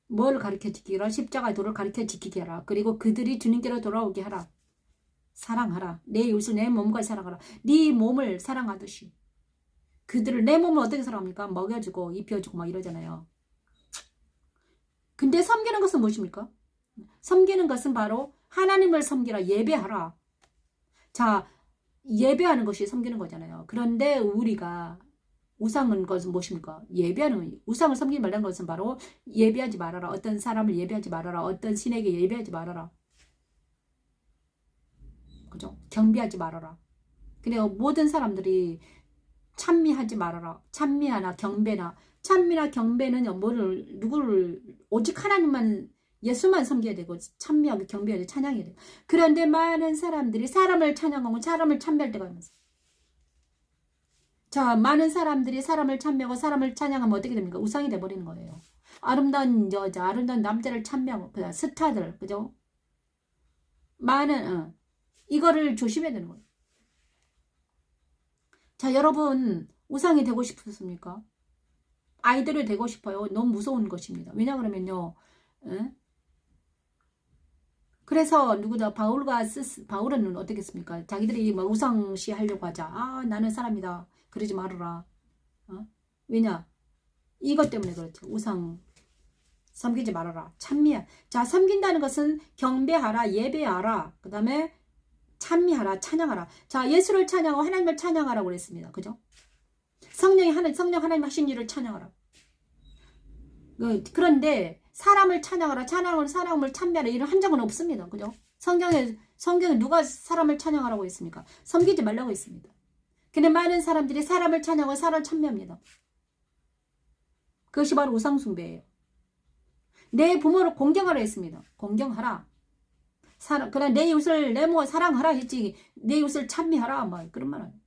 뭘 가르쳐 지키게 하라? 십자가 도를 가르쳐 지키게 하라. 그리고 그들이 주님께로 돌아오게 하라. 사랑하라. 내 이웃을 내 몸과 사랑하라. 네 몸을 사랑하듯이. 그들을 내 몸을 어떻게 사랑합니까? 먹여주고 입혀주고 막 이러잖아요. 근데 섬기는 것은 무엇입니까? 섬기는 것은 바로 하나님을 섬기라. 예배하라. 자, 예배하는 것이 섬기는 거잖아요. 그런데 우리가 우상은 것은 무엇입니까? 우상을 섬기지 말라는 것은 바로 예배하지 말아라. 어떤 사람을 예배하지 말아라. 어떤 신에게 예배하지 말아라. 그죠? 경배하지 말아라. 근데 모든 사람들이 찬미하지 말아라. 찬미나 경배는 누구를 오직 하나님만 예수만 섬겨야 되고 찬미하고 경배해야 돼. 찬양해야 돼. 그런데 많은 사람들이 사람을 찬양하고 사람을 찬미할 때가 있어요. 자, 많은 사람들이 사람을 찬미하고 사람을 찬양하면 어떻게 됩니까? 우상이 돼버리는 거예요. 아름다운 여자, 아름다운 남자를 찬미하고 그다음 스타들, 그죠? 이거를 조심해야 되는 거예요. 자, 여러분 우상이 되고 싶으십니까? 아이들이 되고 싶어요. 너무 무서운 것입니다. 왜냐 그러면요. 그래서 바울은 어떻게 했습니까? 자기들이 막 우상시 하려고 하자. 아, 나는 사람이다. 그러지 말아라. 왜냐? 이것 때문에 그렇죠. 우상 섬기지 말아라. 찬미야. 자, 섬긴다는 것은 경배하라, 예배하라. 그 다음에 찬미하라, 찬양하라. 자, 예수를 찬양하고 하나님을 찬양하라고 그랬습니다. 그죠? 성령 하나님 하신 일을 찬양하라. 그런데 사람을 찬양하라, 사람을 찬미하라 이런 한정은 없습니다. 그죠? 성경에 누가 사람을 찬양하라고 했습니까? 섬기지 말라고 했습니다. 근데 많은 사람들이 사람을 찬양하고 사람을 찬미합니다. 그것이 바로 우상숭배예요. 내 부모를 공경하라 했습니다. 공경하라. 그냥 내 이웃을 내 몸을 사랑하라 했지 내 이웃을 찬미하라 막 그런 말 아니에요.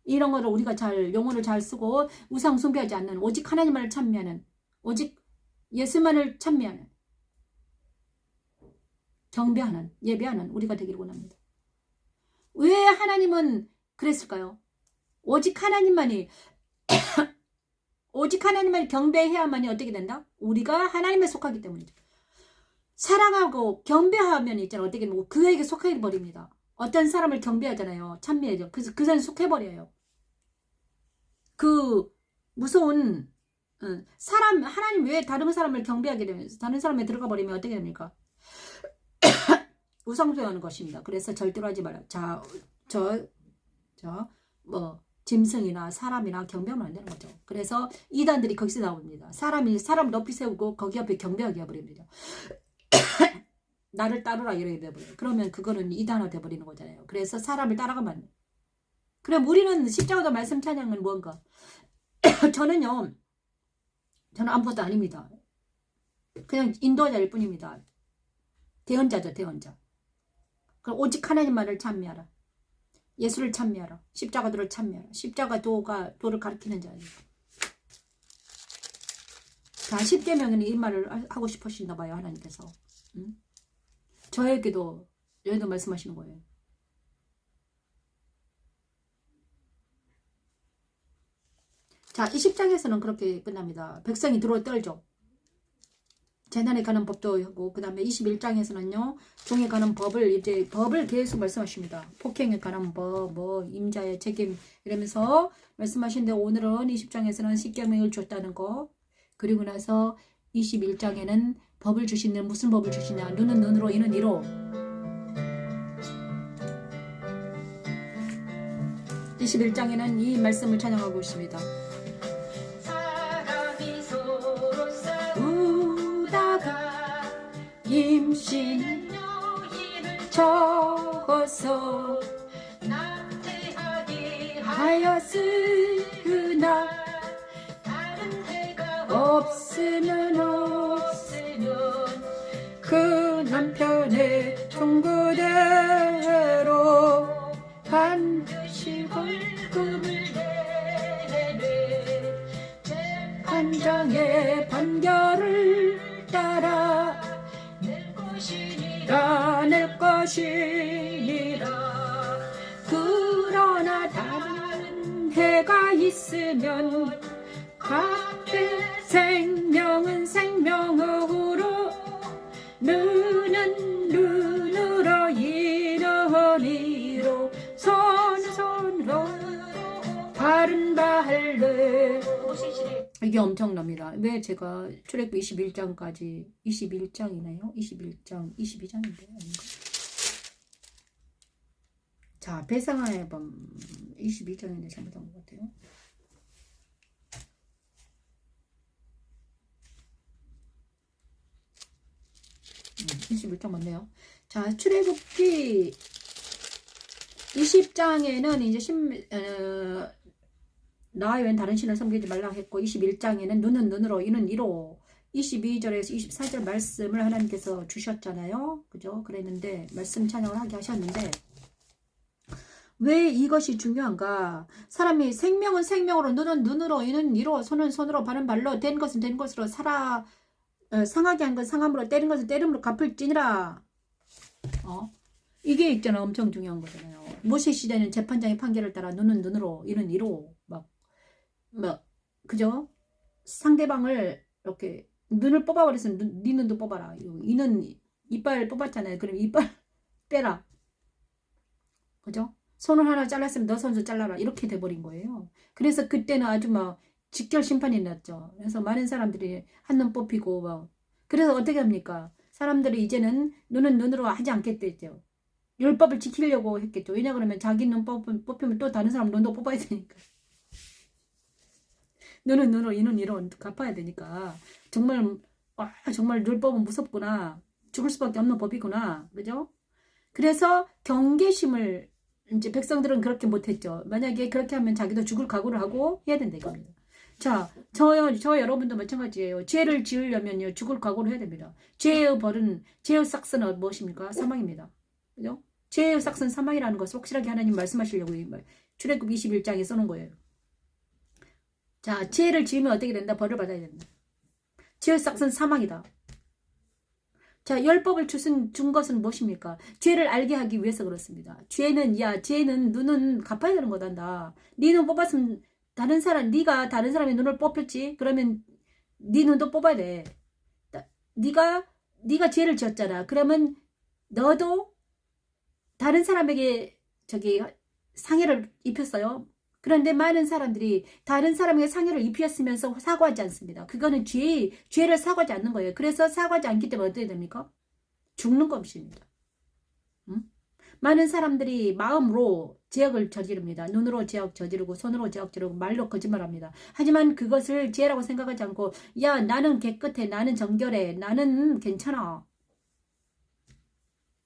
이런 거를 우리가 용어를 잘 쓰고 우상 숭배하지 않는 오직 하나님만을 찬미하는 오직 예수만을 찬미하는 경배하는 예배하는 우리가 되기를 원합니다. 왜 하나님은 그랬을까요? 오직 하나님만이 경배해야만이 어떻게 된다? 우리가 하나님에 속하기 때문이죠. 사랑하고 경배하면 있잖아요. 어떻게 되면 그에게 속해 버립니다. 어떤 사람을 경배하잖아요. 찬미해죠. 그래서 그 사람이 속해버려요. 그 무서운 사람, 하나님 왜 다른 사람을 경배하게 되면서 다른 사람에 들어가 버리면 어떻게 됩니까? 우상숭배하는 것입니다. 그래서 절대로 하지 말아요. 자, 뭐 짐승이나 사람이나 경배하면 안 되는 거죠. 그래서 이단들이 거기서 나옵니다. 사람 높이 세우고 거기 앞에 경배하게 해버립니다. 나를 따르라 이렇게 돼버려요. 그러면 그거는 이단화 돼버리는 거잖아요. 그래서 사람을 따라가면 안 돼요. 그럼 우리는 십자가도 말씀 찬양은 뭔가? 저는 아무것도 아닙니다. 그냥 인도자일 뿐입니다. 대언자죠, 대언자. 그럼 오직 하나님만을 찬미하라. 예수를 찬미하라. 십자가도를 찬미하라. 십자가도를 가리키는 자예요. 자, 10계명에는 이 말을 하고 싶으신가 봐요, 하나님께서. 저에게도 말씀하시는 거예요. 자, 이 10장에서는 그렇게 끝납니다. 백성이 들어 떨죠. 재난에 가는 법도 하고, 그 다음에 21장에서는요, 종에 가는 법을 계속 말씀하십니다. 폭행에 관한 법, 임자의 책임, 이러면서 말씀하시는데, 오늘은 20장에서는 10계명을 줬다는 거, 그리고 나서 21장에는 법을 주시는, 무슨 법을 주시냐, 눈은 눈으로, 이는 이로. 21장에는 이 말씀을 찬양하고 있습니다. 임신 적어서 하였으나 없으면 그 남편의 종구대로 반드시 벌금을 내네 재판장의 판결을 따라 낼 것이니라. 그러나 다른 해가 있으면 각대 생명은 생명으로 눈은 눈으로 이는 이로 손은 손으로 발은 발로. 이게 엄청납니다. 왜 제가 출애굽 21장까지 21장이네요. 22장인데 아닌가? 자, 배상의 범 21장인데 잘못한 것 같아요. 21장 맞네요. 자, 출애굽기 20장에는 이제 나 외엔 다른 신을 섬기지 말라 했고, 21장에는 눈은 눈으로 이는 이로 22절에서 24절 말씀을 하나님께서 주셨잖아요. 그죠? 그랬는데 말씀 찬양을 하게 하셨는데, 왜 이것이 중요한가? 사람이 생명은 생명으로, 눈은 눈으로, 이는 이로, 손은 손으로, 발은 발로, 된 것은 된 것으로, 상하게 한 건 상함으로, 때린 것은 때림으로 갚을지니라. 이게 있잖아. 엄청 중요한 거잖아요. 모세 시대는 재판장의 판결을 따라 눈은 눈으로, 이는 이로, 그죠? 상대방을 이렇게 눈을 뽑아버렸으면 네 눈도 뽑아라. 이는 이빨 뽑았잖아요. 그럼 이빨 빼라. 그죠? 손을 하나 잘랐으면 너 손도 잘라라. 이렇게 돼버린 거예요. 그래서 그때는 아주 직결 심판이 났죠. 그래서 많은 사람들이 한눈 뽑히고 그래서 어떻게 합니까? 사람들이 이제는 눈은 눈으로 하지 않겠댔죠. 율법을 지키려고 했겠죠. 왜냐 그러면 자기 눈 뽑히면 또 다른 사람 눈도 뽑아야 되니까. 눈은 눈으로 이는 이로 갚아야 되니까. 정말 율법은 무섭구나. 죽을 수밖에 없는 법이구나. 그죠? 그래서 경계심을 이제 백성들은 그렇게 못했죠. 만약에 그렇게 하면 자기도 죽을 각오를 하고 해야 된다 이겁니다. 자, 저 여러분도 마찬가지예요. 죄를 지으려면요 죽을 각오를 해야 됩니다. 죄의 삭스는 무엇입니까? 사망입니다. 그죠? 죄의 삭스는 사망이라는 것을 확실하게 하나님 말씀하시려고 출애굽 21장에 써놓은 거예요. 자, 죄를 지으면 어떻게 된다? 벌을 받아야 된다. 죄의 삭스는 사망이다. 자, 율법을 준 것은 무엇입니까? 죄를 알게 하기 위해서 그렇습니다. 죄는 눈은 갚아야 되는 거단다. 네 눈 뽑았으면 네가 다른 사람의 눈을 뽑혔지? 그러면 네 눈도 뽑아야 돼. 네가 죄를 지었잖아. 그러면 너도 다른 사람에게 상해를 입혔어요. 그런데 많은 사람들이 다른 사람에게 상해를 입혔으면서 사과하지 않습니다. 그거는 죄를 사과하지 않는 거예요. 그래서 사과하지 않기 때문에 어떻게 됩니까? 죽는 것입니다. 응? 많은 사람들이 마음으로 죄악을 저지릅니다. 눈으로 죄악 저지르고 손으로 죄악 저지르고 말로 거짓말합니다. 하지만 그것을 죄라고 생각하지 않고 야 나는 깨끗해, 나는 정결해, 나는 괜찮아.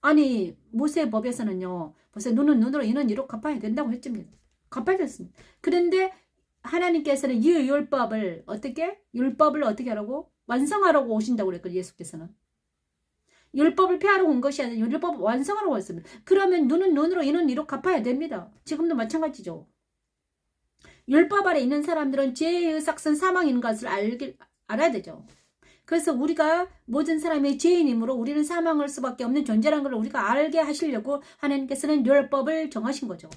아니 모세법에서는요. 벌써 눈은 눈으로 이는 이로 갚아야 된다고 했습니다. 갚아야 됐습니다. 그런데 하나님께서는 이 율법을 어떻게 하라고? 완성하라고 오신다고 그랬거든요. 예수께서는. 율법을 폐하러 온 것이 아니라 율법을 완성하러 왔습니다. 그러면 눈은 눈으로 이는 이로 갚아야 됩니다. 지금도 마찬가지죠. 율법 아래 있는 사람들은 죄의 삭선 사망인 것을 알아야 되죠. 그래서 우리가 모든 사람이 죄인이므로 우리는 사망할 수밖에 없는 존재라는 걸 우리가 알게 하시려고 하나님께서는 율법을 정하신 거죠.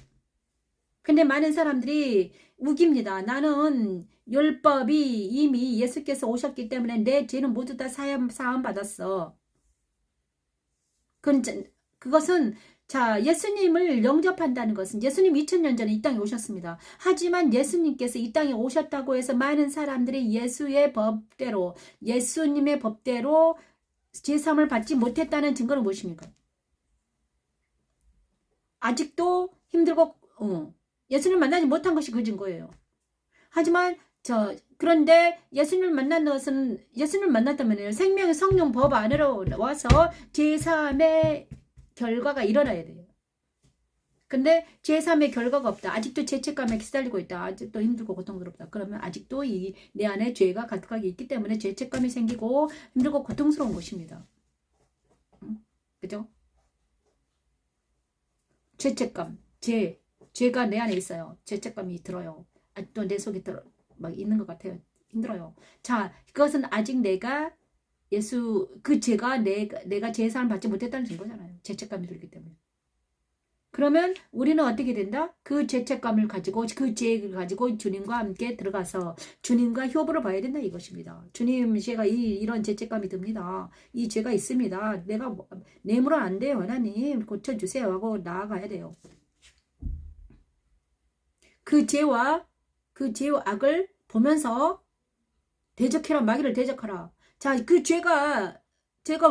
근데 많은 사람들이 우깁니다. 나는 율법이 이미 예수께서 오셨기 때문에 내 죄는 모두 다 사함 받았어. 그것은 예수님을 영접한다는 것은 예수님 2000년 전에 이 땅에 오셨습니다. 하지만 예수님께서 이 땅에 오셨다고 해서 많은 사람들이 예수님의 법대로 제사함을 받지 못했다는 증거는 무엇입니까? 아직도 힘들고 예수님을 만나지 못한 것이 그 증거예요. 하지만 그런데 예수님을 만났다면 생명의 성령 법 안으로 와서 제3의 결과가 일어나야 돼요. 근데 제3의 결과가 없다. 아직도 죄책감에 시달리고 있다. 아직도 힘들고 고통스럽다. 그러면 아직도 내 안에 죄가 가득하게 있기 때문에 죄책감이 생기고 힘들고 고통스러운 것입니다. 그죠? 죄책감, 죄가 내 안에 있어요. 죄책감이 들어요. 아직도 내 속에 막 있는 것 같아요. 힘들어요. 그것은 아직 그 죄가 내가 제사함을 받지 못했다는 증거잖아요. 죄책감이 들기 때문에. 그러면 우리는 어떻게 된다? 그 죄책감을 가지고 그 죄를 가지고 주님과 함께 들어가서 주님과 협업을 봐야 된다 이것입니다. 주님, 제가 이런 죄책감이 듭니다. 이 죄가 있습니다. 내가 내물은 안 돼요. 하나님 고쳐주세요 하고 나아가야 돼요. 그 죄와 악을 보면서 대적해라. 마귀를 대적하라. 그 죄가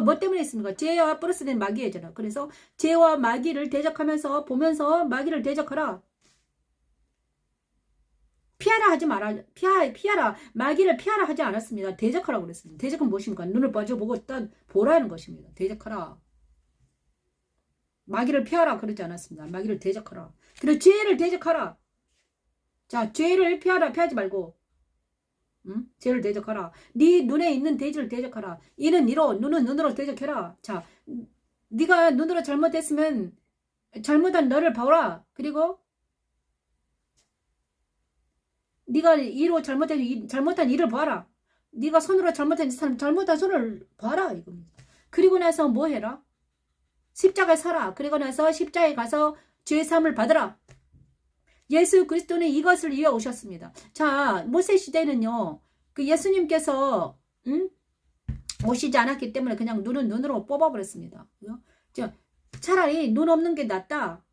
뭐 때문에 있습니까? 죄와 플러스된 마귀잖아. 그래서 죄와 마귀를 대적하면서 보면서 마귀를 대적하라. 피하라 하지 마라. 피하라. 마귀를 피하라 하지 않았습니다. 대적하라고 그랬습니다. 대적은 무엇입니까? 눈을 빠져보고 일단 보라는 것입니다. 대적하라. 마귀를 피하라 그러지 않았습니다. 마귀를 대적하라. 그리고 죄를 대적하라. 죄를 피하지 말고 죄를 대적하라. 네 눈에 있는 돼지를 대적하라. 이는 이로 눈은 눈으로 대적해라. 네가 눈으로 잘못했으면 잘못한 너를 봐라. 그리고 네가 이로 잘못한 이를 봐라. 네가 손으로 잘못한 사람 잘못한 손을 봐라 이겁니다. 그리고 나서 뭐 해라? 십자가에 서라. 그리고 나서 십자가에 가서 죄사함을 받으라. 예수 그리스도는 이것을 위해 오셨습니다. 모세 시대는요. 그 예수님께서 오시지 않았기 때문에 그냥 눈은 눈으로 뽑아버렸습니다. 차라리 눈 없는 게 낫다.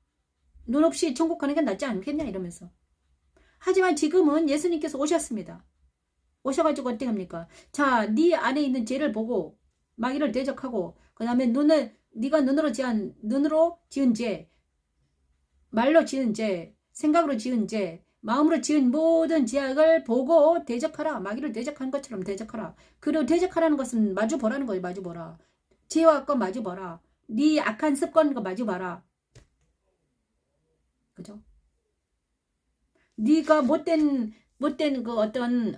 눈 없이 천국 가는 게 낫지 않겠냐 이러면서. 하지만 지금은 예수님께서 오셨습니다. 오셔가지고 어떻게 합니까? 네 안에 있는 죄를 보고 마귀를 대적하고 그 다음에 네가 눈으로 지은 죄, 말로 지은 죄, 생각으로 지은 죄, 마음으로 지은 모든 죄악을 보고 대적하라. 마귀를 대적한 것처럼 대적하라. 그리고 대적하라는 것은 마주보라는 거예요. 마주보라. 죄와 악과 마주보라. 네 악한 습관과 마주봐라. 그죠? 네가 못된 그 어떤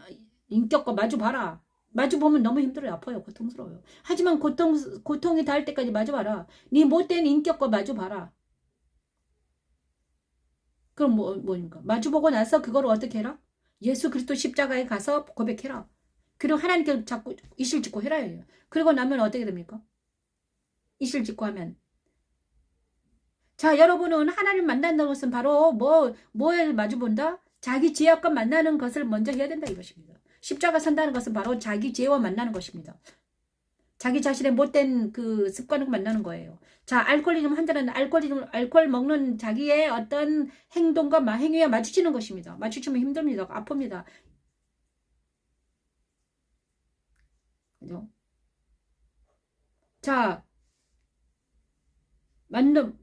인격과 마주봐라. 마주보면 너무 힘들어요. 아파요. 고통스러워요. 하지만 고통이 닿을 때까지 마주봐라. 네 못된 인격과 마주봐라. 그럼 뭐입니까? 마주보고 나서 그걸 어떻게 해라? 예수 그리스도 십자가에 가서 고백해라. 그리고 하나님께 자꾸 이실 짓고 해라. 그리고 나면 어떻게 됩니까? 이실 짓고 하면. 여러분은 하나님 만난다는 것은 바로 뭐에 마주본다? 자기 죄악과 만나는 것을 먼저 해야 된다 이것입니다. 십자가 선다는 것은 바로 자기 죄와 만나는 것입니다. 자기 자신의 못된 그 습관을 만나는 거예요. 자, 알코올리즘 환자는 알코올 먹는 자기의 어떤 행동과 행위에 마주치는 것입니다. 마주치면 힘듭니다. 아픕니다. 그죠? 자,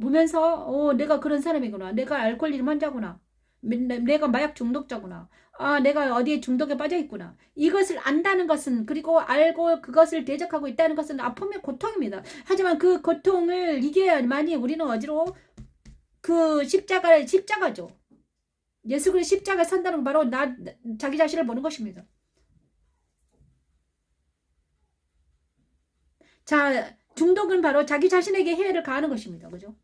보면서 내가 그런 사람이구나. 내가 알코올리즘 환자구나. 내가 마약 중독자구나. 아, 내가 어디에 중독에 빠져 있구나. 이것을 안다는 것은, 그리고 알고 그것을 대적하고 있다는 것은 아픔의 고통입니다. 하지만 그 고통을 이겨야만이 우리는 어디로 그 십자가죠. 예수 그리스도 십자가에 산다는 건 바로 자기 자신을 보는 것입니다. 자, 중독은 바로 자기 자신에게 해를 가하는 것입니다. 그죠?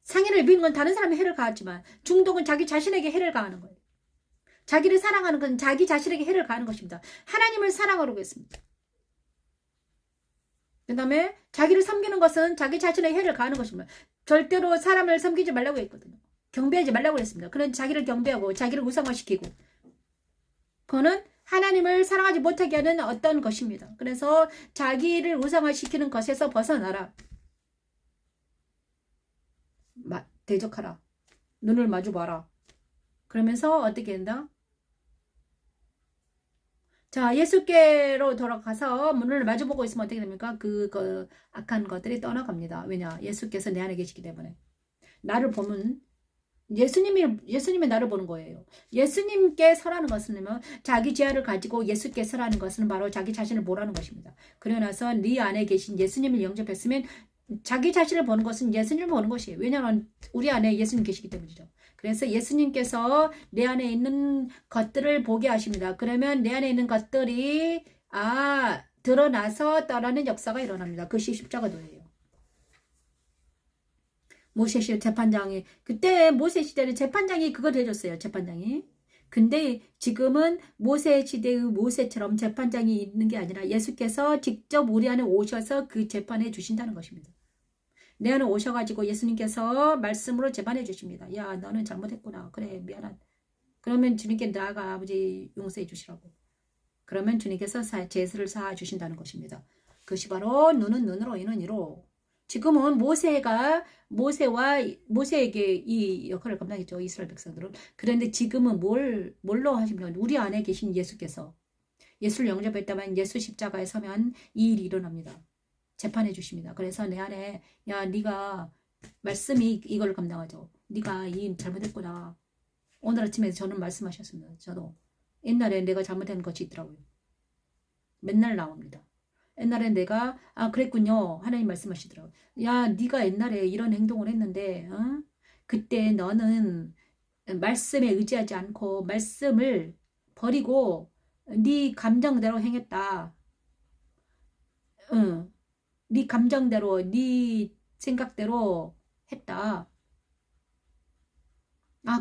상해를 입는 건 다른 사람이 해를 가하지만 중독은 자기 자신에게 해를 가하는 거예요. 자기를 사랑하는 건 자기 자신에게 해를 가하는 것입니다. 하나님을 사랑하려고 했습니다. 그 다음에 자기를 섬기는 것은 자기 자신의 해를 가하는 것입니다. 절대로 사람을 섬기지 말라고 했거든요. 경배하지 말라고 했습니다. 그런 자기를 경배하고 자기를 우상화시키고 그거는 하나님을 사랑하지 못하게 하는 어떤 것입니다. 그래서 자기를 우상화시키는 것에서 벗어나라. 대적하라. 눈을 마주 봐라. 그러면서 어떻게 된다? 자, 예수께로 돌아가서 문을 마주보고 있으면 어떻게 됩니까? 그 악한 것들이 떠나갑니다. 왜냐? 예수께서 내 안에 계시기 때문에. 나를 보면 예수님이 나를 보는 거예요. 예수님께 서라는 것은 자기 지하를 가지고 예수께 서라는 것은 바로 자기 자신을 보라는 것입니다. 그러고 나서 네 안에 계신 예수님을 영접했으면 자기 자신을 보는 것은 예수님을 보는 것이에요. 왜냐하면 우리 안에 예수님 계시기 때문이죠. 그래서 예수님께서 내 안에 있는 것들을 보게 하십니다. 그러면 내 안에 있는 것들이 드러나서 떠나는 역사가 일어납니다. 그것이 십자가도예요. 모세 시대 재판장이 그때 모세 시대는 재판장이 그걸 해줬어요. 재판장이. 근데 지금은 모세 시대의 모세처럼 재판장이 있는 게 아니라 예수께서 직접 우리 안에 오셔서 그 재판해 주신다는 것입니다. 내 안에 오셔가지고 예수님께서 말씀으로 재판해 주십니다. 야, 너는 잘못했구나. 그래, 미안한. 그러면 주님께 나아가 아버지 용서해 주시라고. 그러면 주님께서 제수를 쌓아 주신다는 것입니다. 그것이 바로 눈은 눈으로 이는 이로. 지금은 모세에게 이 역할을 감당했죠. 이스라엘 백성들은. 그런데 지금은 뭘로 하시면 우리 안에 계신 예수께서 예수를 영접했다면 예수 십자가에 서면 이 일이 일어납니다. 재판해 주십니다. 그래서 내 안에 야 네가 말씀이 이걸 감당하죠. 네가 이 잘못했구나. 오늘 아침에 저는 말씀하셨습니다. 저도 옛날에 내가 잘못한 것이 있더라고요. 맨날 나옵니다. 옛날에 내가 그랬군요. 하나님 말씀하시더라고요. 야 네가 옛날에 이런 행동을 했는데 그때 너는 말씀에 의지하지 않고 말씀을 버리고 네 감정대로 행했다. 네 감정대로 네 생각대로 했다.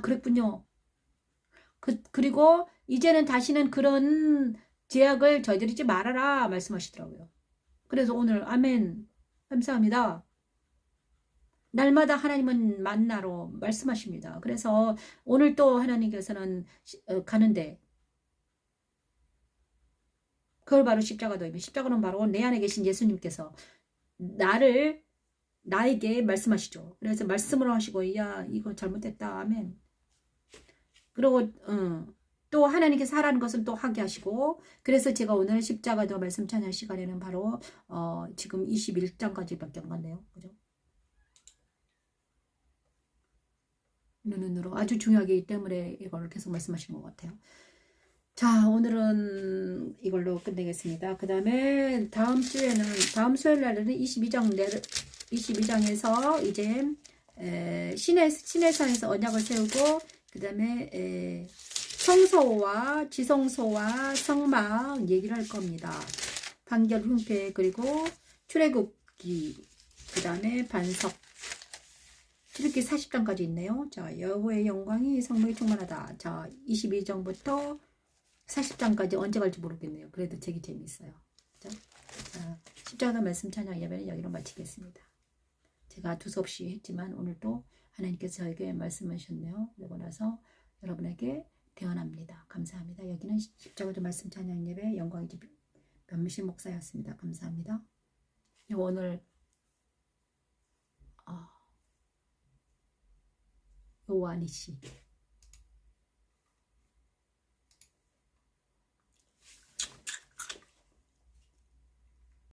그랬군요. 그리고 이제는 다시는 그런 죄악을 저지르지 말아라 말씀하시더라고요. 그래서 오늘 아멘 감사합니다. 날마다 하나님은 만나러 말씀하십니다. 그래서 오늘 또 하나님께서는 가는데 그걸 바로 십자가도입니다. 십자가는 바로 내 안에 계신 예수님께서 나에게 말씀하시죠. 그래서 말씀을 하시고 야 이거 잘못됐다 아멘. 그리고 또 하나님께서 하라는 것은 또 하게 하시고 그래서 제가 오늘 십자가도 말씀 찬양 시간에는 바로 지금 21장까지밖에 안 갔네요. 그죠? 눈으로 아주 중요하기 때문에 이걸 계속 말씀하시는 것 같아요. 자, 오늘은 이걸로 끝내겠습니다. 그 다음에 다음 수요일 날에는 22장에서 이제 신의 산에서 언약을 세우고 그 다음에 성소와 지성소와 성막 얘기를 할 겁니다. 판결 흉패 그리고 출애굽기 그 다음에 반석 이렇게 40장까지 있네요. 자, 여호와의 영광이 성막에 충만하다. 자, 22장부터 40장까지 언제 갈지 모르겠네요. 그래도 되게 재미있어요. 자, 십자가 말씀 찬양 예배는 여기로 마치겠습니다. 제가 두서없이 했지만 오늘도 하나님께서 저에게 말씀하셨네요. 그러고 나서 여러분에게 대언합니다. 감사합니다. 여기는 십자가도 말씀 찬양 예배 영광의 집 변미신 목사였습니다. 감사합니다. 오늘 요한이 씨